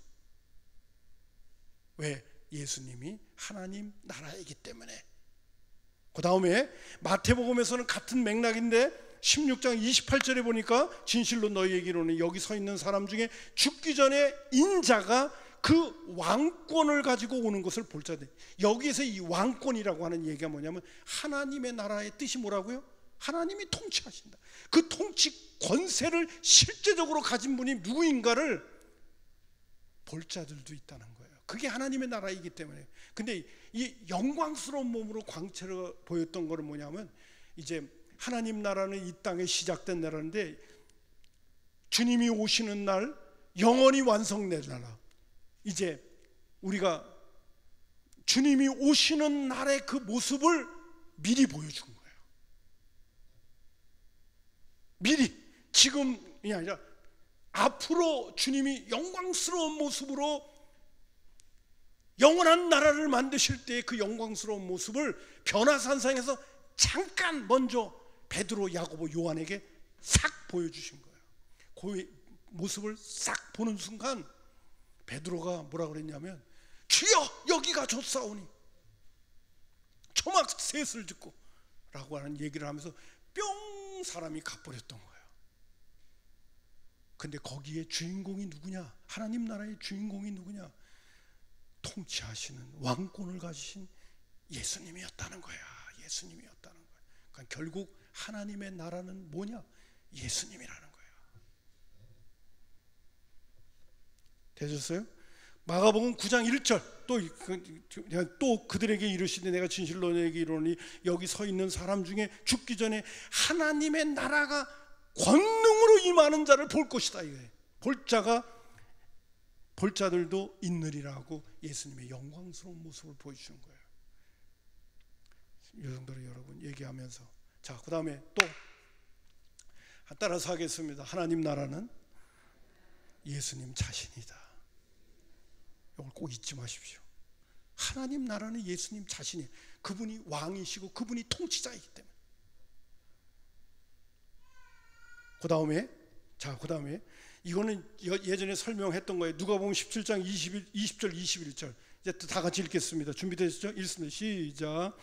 왜? 예수님이 하나님 나라이기 때문에. 그 다음에 마태복음에서는 같은 맥락인데 16장 28절에 보니까 진실로 너희에게 이르노니 여기 서 있는 사람 중에 죽기 전에 인자가 그 왕권을 가지고 오는 것을 볼 자들. 여기에서 이 왕권이라고 하는 얘기가 뭐냐면 하나님의 나라의 뜻이 뭐라고요? 하나님이 통치하신다. 그 통치 권세를 실제적으로 가진 분이 누구인가를 볼 자들도 있다는 거예요. 그게 하나님의 나라이기 때문에. 근데 이 영광스러운 몸으로 광채를 보였던 거는 뭐냐면 이제 하나님 나라는 이 땅에 시작된 나라인데 주님이 오시는 날 영원히 완성될 나라. 이제 우리가 주님이 오시는 날의 그 모습을 미리 보여준 거예요. 미리 지금이 아니라 앞으로 주님이 영광스러운 모습으로 영원한 나라를 만드실 때의 그 영광스러운 모습을 변화산상에서 잠깐 먼저 베드로, 야고보, 요한에게 싹 보여주신 거예요. 그 모습을 싹 보는 순간 베드로가 뭐라 그랬냐면 주여 여기가 좋사오니 초막 셋을 듣고 라고 하는 얘기를 하면서 뿅 사람이 가버렸던 거예요. 근데 거기에 주인공이 누구냐? 하나님 나라의 주인공이 누구냐? 통치하시는 왕권을 가지신 예수님이었다는 거야. 예수님이었다는 거야. 그러니까 결국 하나님의 나라는 뭐냐? 예수님이라는 거야. 되셨어요? 마가복음 9장 1절 또 그들에게 이르시되 내가 진실로 너에게 이르노니 여기 서 있는 사람 중에 죽기 전에 하나님의 나라가 권능으로 임하는 자를 볼 것이다 이거예요. 볼 자들도 있느리라고 예수님의 영광스러운 모습을 보여주는 거예요. 이 정도로 여러분 얘기하면서, 자, 그 다음에 또 따라서 하겠습니다. 하나님 나라는 예수님 자신이다. 이걸 꼭 잊지 마십시오. 하나님 나라는 예수님 자신이에요. 그분이 왕이시고 그분이 통치자이기 때문에. 그 다음에 이거는 예전에 설명했던 거예요. 누가복음 17장 20절 21절. 이제 다 같이 읽겠습니다. 준비되셨죠? 읽습니다. 시작.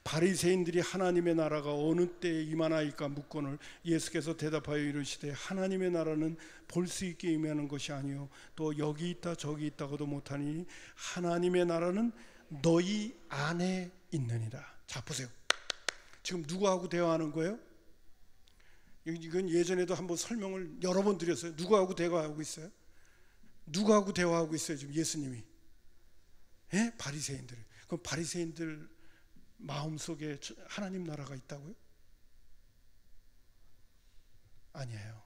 바리새인들이 하나님의 나라가 어느 때에 임하나이까 묻거늘 예수께서 대답하여 이르시되 하나님의 나라는 볼 수 있게 임하는 것이 아니요 또 여기 있다 저기 있다고도 못하니 하나님의 나라는 너희 안에 있느니라. 자, 보세요. 지금 누구하고 대화하는 거예요? 이건 예전에도 한번 설명을 여러 번 드렸어요. 누구하고 대화하고 있어요? 누구하고 대화하고 있어요? 지금 예수님이. 예? 바리새인들. 그럼 바리새인들 마음속에 하나님 나라가 있다고요? 아니에요.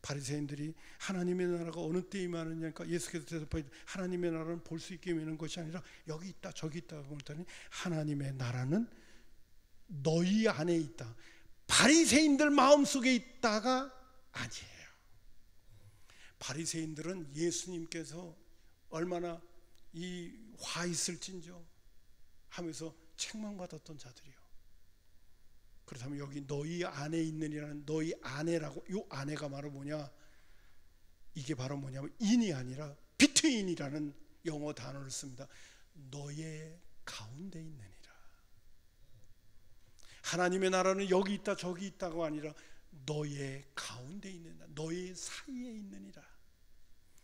바리새인들이 하나님의 나라가 어느 때 임하느냐니까 예수께서 대답하여 하나님의 나라는 볼 수 있게 임하는 것이 아니라 여기 있다 저기 있다 그랬더니 하나님의 나라는 너희 안에 있다. 바리새인들 마음속에 있다가 아니에요. 바리새인들은 예수님께서 얼마나 이 화 있을진저 하면서 책망받았던 자들이요. 그렇다면 여기 너희 안에 있느니라는 너희 안에라고, 이 안에가 바로 뭐냐, 이게 바로 뭐냐면 인이 아니라 between이라는 영어 단어를 씁니다. 너의 가운데 있느니라. 하나님의 나라는 여기 있다 저기 있다가 아니라 너의 가운데 있느니라, 너의 사이에 있느니라.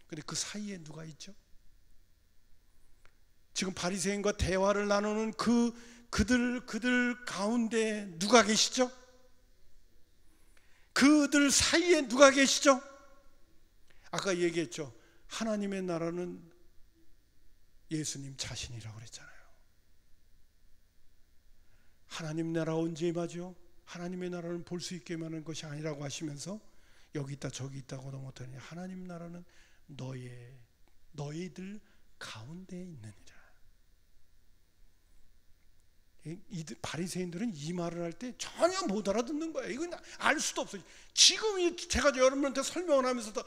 근데 그 사이에 누가 있죠? 지금 바리새인과 대화를 나누는 그들 가운데 누가 계시죠? 그들 사이에 누가 계시죠? 아까 얘기했죠. 하나님의 나라는 예수님 자신이라고 그랬잖아요. 하나님 나라 언제 임하죠? 하나님의 나라는 볼 수 있게 임하는 것이 아니라고 하시면서 여기 있다 저기 있다고도 못하니 하나님 나라는 너희들 가운데 있느니라. 이 바리새인들은 이 말을 할 때 전혀 못 알아듣는 거예요. 이건 알 수도 없어요. 지금 제가 여러분한테 설명을 하면서도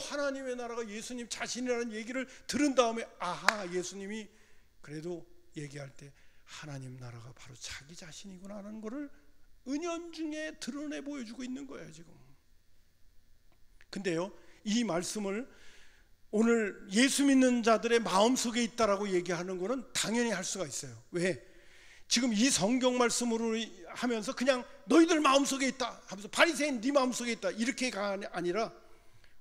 하나님의 나라가 예수님 자신이라는 얘기를 들은 다음에 아하, 예수님이 그래도 얘기할 때 하나님 나라가 바로 자기 자신이구나 하는 것을 은연중에 드러내 보여주고 있는 거예요 지금. 근데요, 이 말씀을 오늘 예수 믿는 자들의 마음속에 있다라고 얘기하는 것은 당연히 할 수가 있어요. 왜? 지금 이 성경 말씀으로 하면서 그냥 너희들 마음속에 있다 하면서 바리새인 네 마음속에 있다 이렇게가 아니라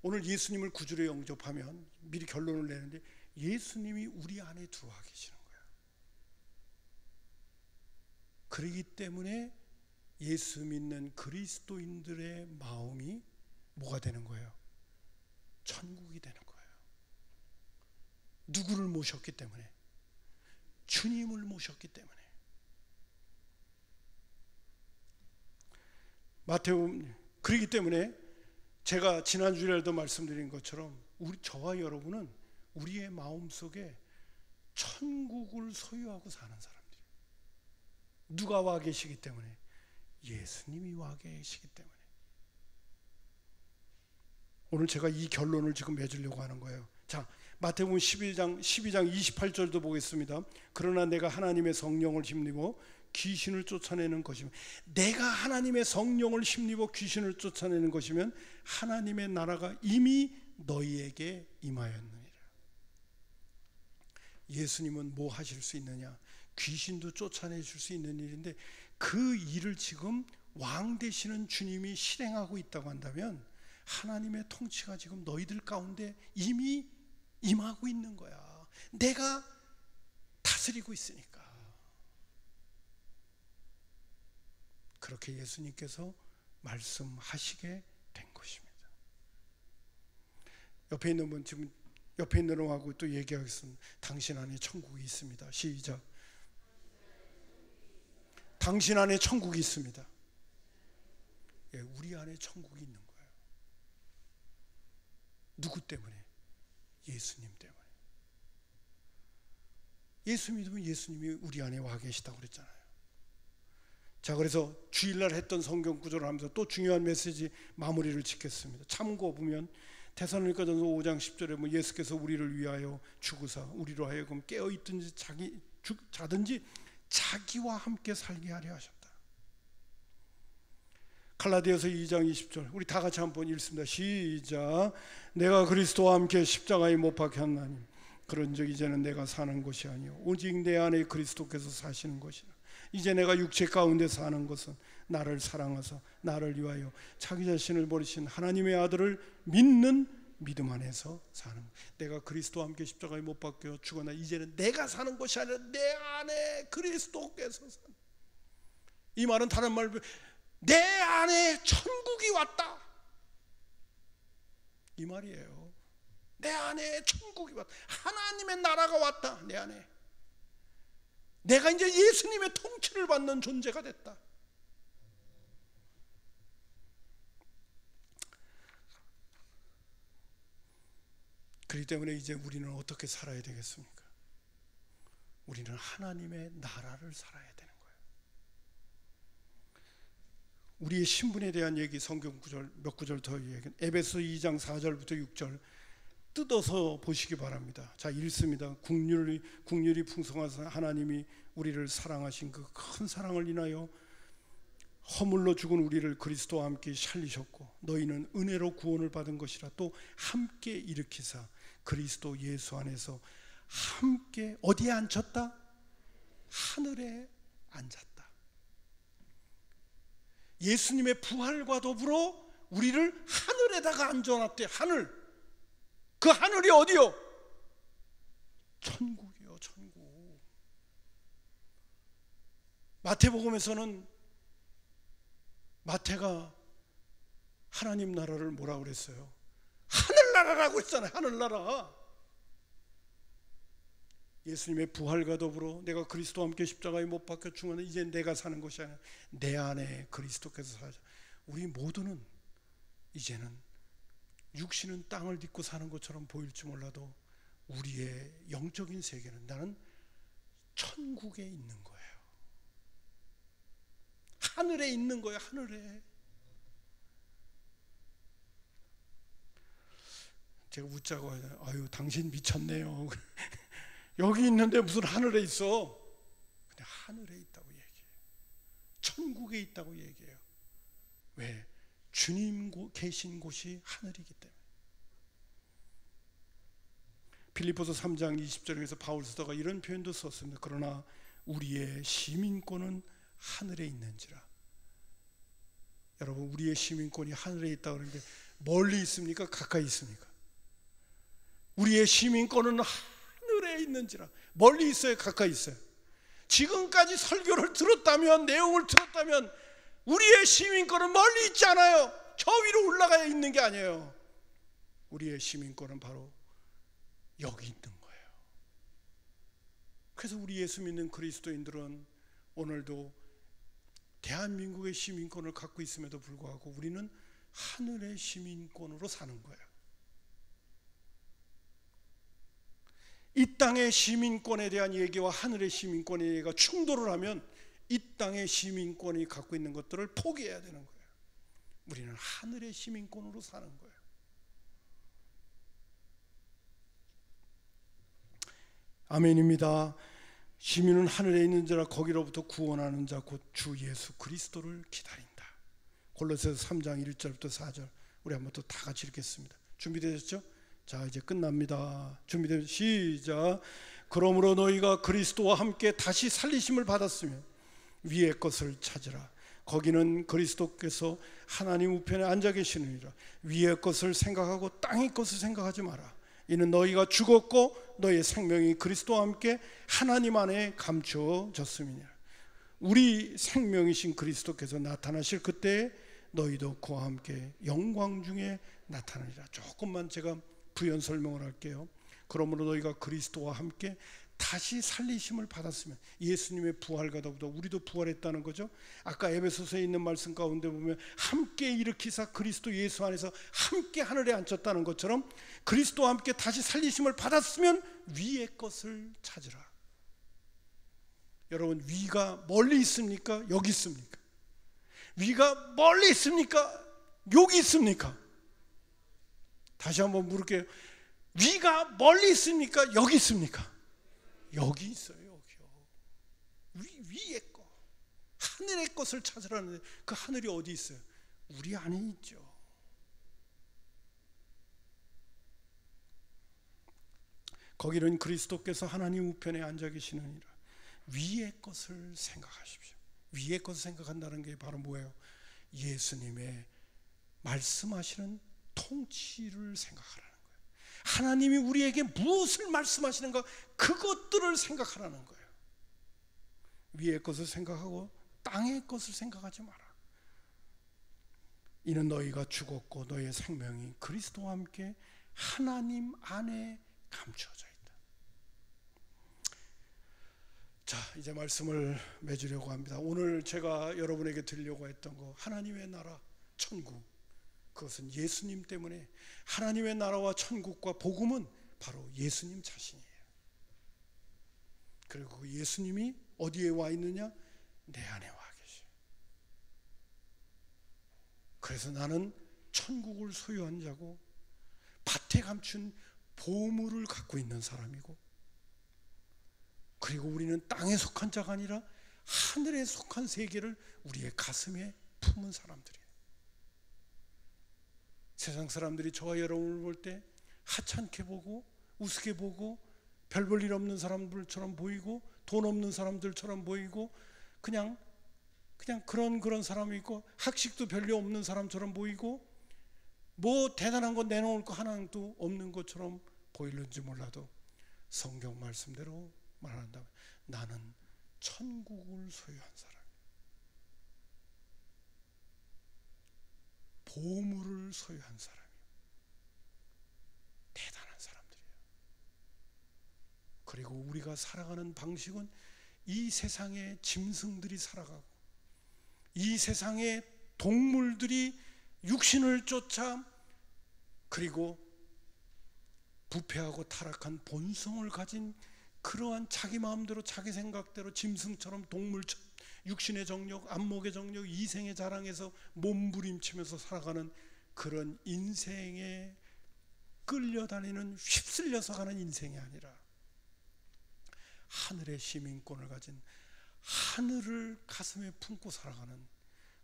오늘 예수님을 구주로 영접하면 미리 결론을 내는데 예수님이 우리 안에 들어와 계시는 거예요. 그렇기 때문에 예수 믿는 그리스도인들의 마음이 뭐가 되는 거예요? 천국이 되는 거예요. 누구를 모셨기 때문에? 주님을 모셨기 때문에. 마태복음, 그렇기 때문에 제가 지난주에도 말씀드린 것처럼 저와 여러분은 우리의 마음속에 천국을 소유하고 사는 사람들이에요. 누가 와 계시기 때문에? 예수님이 와 계시기 때문에. 오늘 제가 이 결론을 지금 맺으려고 하는 거예요. 자, 마태복음 12장 28절도 보겠습니다. 그러나 내가 하나님의 성령을 힘입어 귀신을 쫓아내는 것이면, 내가 하나님의 성령을 힘입어 귀신을 쫓아내는 것이면 하나님의 나라가 이미 너희에게 임하였느니라. 예수님은 뭐 하실 수 있느냐? 귀신도 쫓아내실 수 있는 일인데 그 일을 지금 왕 되시는 주님이 실행하고 있다고 한다면 하나님의 통치가 지금 너희들 가운데 이미 임하고 있는 거야. 내가 다스리고 있으니까. 그렇게 예수님께서 말씀하시게 된 것입니다. 옆에 있는 분, 지금 옆에 있는 놈하고 또 얘기하겠습니다. 당신 안에 천국이 있습니다. 시작. 당신 안에 천국이 있습니다. 예, 우리 안에 천국이 있는 거예요. 누구 때문에? 예수님 때문에. 예수 믿으면 예수님이 우리 안에 와 계시다고 그랬잖아요. 자, 그래서 주일날 했던 성경 구절을 하면서 또 중요한 메시지 마무리를 짓겠습니다. 참고 보면 데살로니가전서 5장 10절에 뭐 예수께서 우리를 위하여 죽으사 우리로 하여금 깨어있든지 자든지 자기와 함께 살게 하려 하셨다. 갈라디아서 2장 20절 우리 다 같이 한번 읽습니다. 시작. 내가 그리스도와 함께 십자가에 못 박혔나니 그런즉 이제는 내가 사는 것이 아니요 오직 내 안에 그리스도께서 사시는 것이라. 이제 내가 육체 가운데 사는 것은 나를 사랑하사 나를 위하여 자기 자신을 버리신 하나님의 아들을 믿는 믿음 안에서 사는 것. 내가 그리스도와 함께 십자가에 못 박혀 죽었나 이제는 내가 사는 것이 아니라 내 안에 그리스도께서 사는. 이 말은 다른 말로 내 안에 천국이 왔다 이 말이에요. 내 안에 천국이 왔다. 하나님의 나라가 왔다. 내 안에 내가 이제 예수님의 통치를 받는 존재가 됐다. 그렇기 때문에 이제 우리는 어떻게 살아야 되겠습니까? 우리는 하나님의 나라를 살아야 되는 거예요. 우리의 신분에 대한 얘기 성경 구절 몇 구절 더 얘기. 에베소 2장 4절부터 6절 뜯어서 보시기 바랍니다. 자, 읽습니다. 국률이 풍성하사 하나님이 우리를 사랑하신 그 큰 사랑을 인하여 허물로 죽은 우리를 그리스도와 함께 살리셨고 너희는 은혜로 구원을 받은 것이라. 또 함께 일으키사 그리스도 예수 안에서 함께 어디에 앉혔다? 하늘에 앉았다. 예수님의 부활과 더불어 우리를 하늘에다가 앉혀놨대. 하늘. 그 하늘이 어디요? 천국이요. 천국. 마태복음에서는 마태가 하나님 나라를 뭐라 그랬어요? 하늘나라라고 했잖아요. 하늘나라. 예수님의 부활과 더불어 내가 그리스도와 함께 십자가에 못 박혀 죽었는데 이제 내가 사는 것이 아니라 내 안에 그리스도께서 사자. 우리 모두는 이제는 육신은 땅을 딛고 사는 것처럼 보일지 몰라도 우리의 영적인 세계는 나는 천국에 있는 거예요. 하늘에 있는 거예요. 하늘에. 제가 웃자고 아유 당신 미쳤네요. 여기 있는데 무슨 하늘에 있어? 근데 하늘에 있다고 얘기해요. 천국에 있다고 얘기해요. 왜? 주님 계신 곳이 하늘이기 때문에. 빌립보서 3장 20절에서 바울 서도가 이런 표현도 썼습니다. 그러나 우리의 시민권은 하늘에 있는지라. 여러분, 우리의 시민권이 하늘에 있다고 그러는데 멀리 있습니까? 가까이 있습니까? 우리의 시민권은 하늘에 있는지라. 멀리 있어요? 가까이 있어요? 지금까지 설교를 들었다면, 내용을 들었다면 우리의 시민권은 멀리 있지 않아요. 저 위로 올라가 있는 게 아니에요. 우리의 시민권은 바로 여기 있는 거예요. 그래서 우리 예수 믿는 그리스도인들은 오늘도 대한민국의 시민권을 갖고 있음에도 불구하고 우리는 하늘의 시민권으로 사는 거예요. 이 땅의 시민권에 대한 얘기와 하늘의 시민권의 얘기가 충돌을 하면 이 땅의 시민권이 갖고 있는 것들을 포기해야 되는 거예요. 우리는 하늘의 시민권으로 사는 거예요. 아멘입니다. 시민은 하늘에 있는 자라 거기로부터 구원하는 자 곧 주 예수 그리스도를 기다린다. 골로새서 3장 1절부터 4절 우리 한번 또 다 같이 읽겠습니다. 준비되셨죠? 자, 이제 끝납니다. 준비되면 시작. 그러므로 너희가 그리스도와 함께 다시 살리심을 받았으면 위의 것을 찾으라. 거기는 그리스도께서 하나님 우편에 앉아 계시느니라. 위의 것을 생각하고 땅의 것을 생각하지 마라. 이는 너희가 죽었고 너희의 생명이 그리스도와 함께 하나님 안에 감추어졌음이니라. 우리 생명이신 그리스도께서 나타나실 그때에 너희도 그와 함께 영광 중에 나타나리라. 조금만 제가 부연 설명을 할게요. 그러므로 너희가 그리스도와 함께 다시 살리심을 받았으면, 예수님의 부활과 더불어 우리도 부활했다는 거죠. 아까 에베소서에 있는 말씀 가운데 보면 함께 일으키사 그리스도 예수 안에서 함께 하늘에 앉혔다는 것처럼 그리스도와 함께 다시 살리심을 받았으면 위의 것을 찾으라. 여러분, 위가 멀리 있습니까? 여기 있습니까? 위가 멀리 있습니까? 여기 있습니까? 다시 한번 물을게요. 위가 멀리 있습니까? 여기 있습니까? 여기 있어요. 여기요. 위의 것, 하늘의 것을 찾으라는데 그 하늘이 어디 있어요? 우리 안에 있죠. 거기는 그리스도께서 하나님 우편에 앉아 계시느니라. 위의 것을 생각하십시오. 위의 것을 생각한다는 게 바로 뭐예요? 예수님의 말씀하시는 통치를 생각하라는 거예요. 하나님이 우리에게 무엇을 말씀하시는가, 그것들을 생각하라는 거예요. 위의 것을 생각하고 땅의 것을 생각하지 마라. 이는 너희가 죽었고 너희의 생명이 그리스도와 함께 하나님 안에 감추어져 있다. 자, 이제 말씀을 맺으려고 합니다. 오늘 제가 여러분에게 드리려고 했던 거, 하나님의 나라, 천국, 그것은 예수님 때문에, 하나님의 나라와 천국과 복음은 바로 예수님 자신이에요. 그리고 그 예수님이 어디에 와 있느냐? 내 안에 와 계셔. 그래서 나는 천국을 소유한 자고 밭에 감춘 보물을 갖고 있는 사람이고, 그리고 우리는 땅에 속한 자가 아니라 하늘에 속한 세계를 우리의 가슴에 품은 사람들이에요. 세상 사람들이 저와 여러분을 볼 때 하찮게 보고 우습게 보고 별 볼 일 없는 사람들처럼 보이고 돈 없는 사람들처럼 보이고 그냥 그런 사람이 있고 학식도 별로 없는 사람처럼 보이고 뭐 대단한 거 내놓을 거 하나도 없는 것처럼 보일는지 몰라도 성경 말씀대로 말한다면 나는 천국을 소유한 사람, 보물을 소유한 사람이에요. 대단한 사람들이에요. 그리고 우리가 살아가는 방식은 이 세상의 짐승들이 살아가고 이 세상의 동물들이 육신을 쫓아 그리고 부패하고 타락한 본성을 가진 그러한 자기 마음대로 자기 생각대로 짐승처럼 동물처럼 육신의 정욕, 안목의 정욕, 이생의 자랑에서 몸부림치면서 살아가는 그런 인생에 끌려다니는, 휩쓸려서 가는 인생이 아니라 하늘의 시민권을 가진, 하늘을 가슴에 품고 살아가는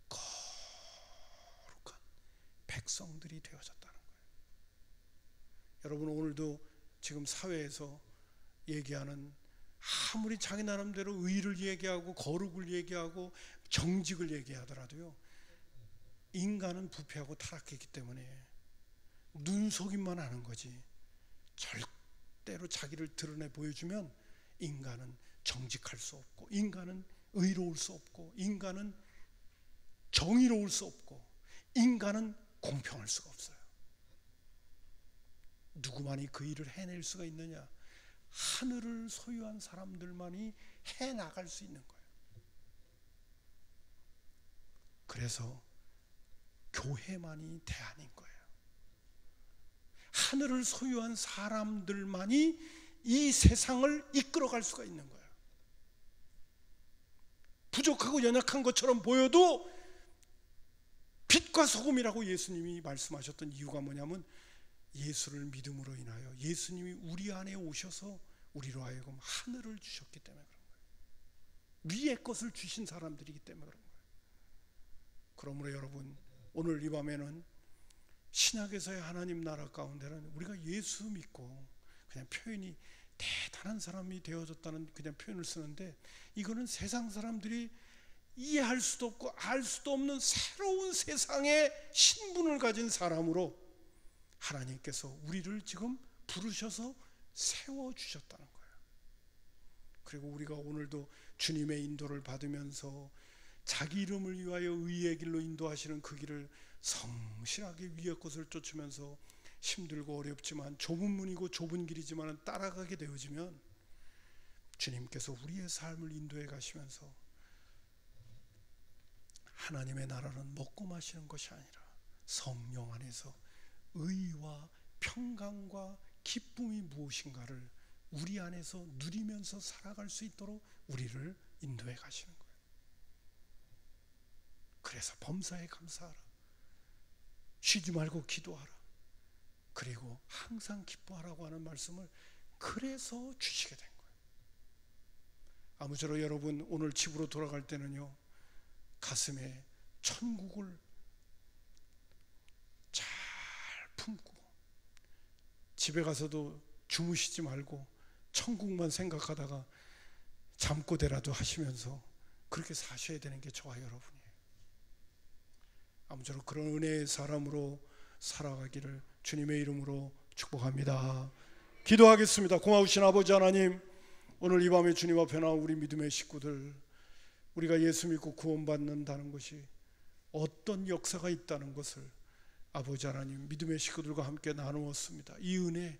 거룩한 백성들이 되어졌다는 거예요. 여러분, 오늘도 지금 사회에서 얘기하는, 아무리 자기 나름대로 의를 얘기하고 거룩을 얘기하고 정직을 얘기하더라도요, 인간은 부패하고 타락했기 때문에 눈속임만 하는 거지 절대로 자기를 드러내 보여주면 인간은 정직할 수 없고, 인간은 의로울 수 없고, 인간은 정의로울 수 없고, 인간은 공평할 수가 없어요. 누구만이 그 일을 해낼 수가 있느냐? 하늘을 소유한 사람들만이 해나갈 수 있는 거예요. 그래서 교회만이 대안인 거예요. 하늘을 소유한 사람들만이 이 세상을 이끌어갈 수가 있는 거예요. 부족하고 연약한 것처럼 보여도 빛과 소금이라고 예수님이 말씀하셨던 이유가 뭐냐면, 예수를 믿음으로 인하여 예수님이 우리 안에 오셔서 우리로 하여금 하늘을 주셨기 때문에 그런 거예요. 위의 것을 주신 사람들이기 때문에 그런 거예요. 그러므로 여러분, 오늘 이 밤에는 신약에서의 하나님 나라 가운데는 우리가 예수 믿고 그냥 표현이 대단한 사람이 되어졌다는 그냥 표현을 쓰는데, 이거는 세상 사람들이 이해할 수도 없고 알 수도 없는 새로운 세상의 신분을 가진 사람으로 하나님께서 우리를 지금 부르셔서 세워주셨다는 거예요. 그리고 우리가 오늘도 주님의 인도를 받으면서 자기 이름을 위하여 의의 길로 인도하시는 그 길을 성실하게 위의 것을 쫓으면서 힘들고 어렵지만 좁은 문이고 좁은 길이지만 따라가게 되어지면 주님께서 우리의 삶을 인도해 가시면서 하나님의 나라는 먹고 마시는 것이 아니라 성령 안에서 의와 평강과 기쁨이 무엇인가를 우리 안에서 누리면서 살아갈 수 있도록 우리를 인도해 가시는 거예요. 그래서 범사에 감사하라. 쉬지 말고 기도하라. 그리고 항상 기뻐하라고 하는 말씀을 그래서 주시게 된 거예요. 아무쪼록 여러분 오늘 집으로 돌아갈 때는요, 가슴에 천국을 잘 품고 집에 가서도 주무시지 말고 천국만 생각하다가 잠꼬대라도 하시면서 그렇게 사셔야 되는 게 저와 여러분이에요. 아무쪼록 그런 은혜의 사람으로 살아가기를 주님의 이름으로 축복합니다. 기도하겠습니다. 고마우신 아버지 하나님, 오늘 이 밤에 주님 앞에 나온 우리 믿음의 식구들, 우리가 예수 믿고 구원받는다는 것이 어떤 역사가 있다는 것을 아버지 하나님 믿음의 식구들과 함께 나누었습니다. 이 은혜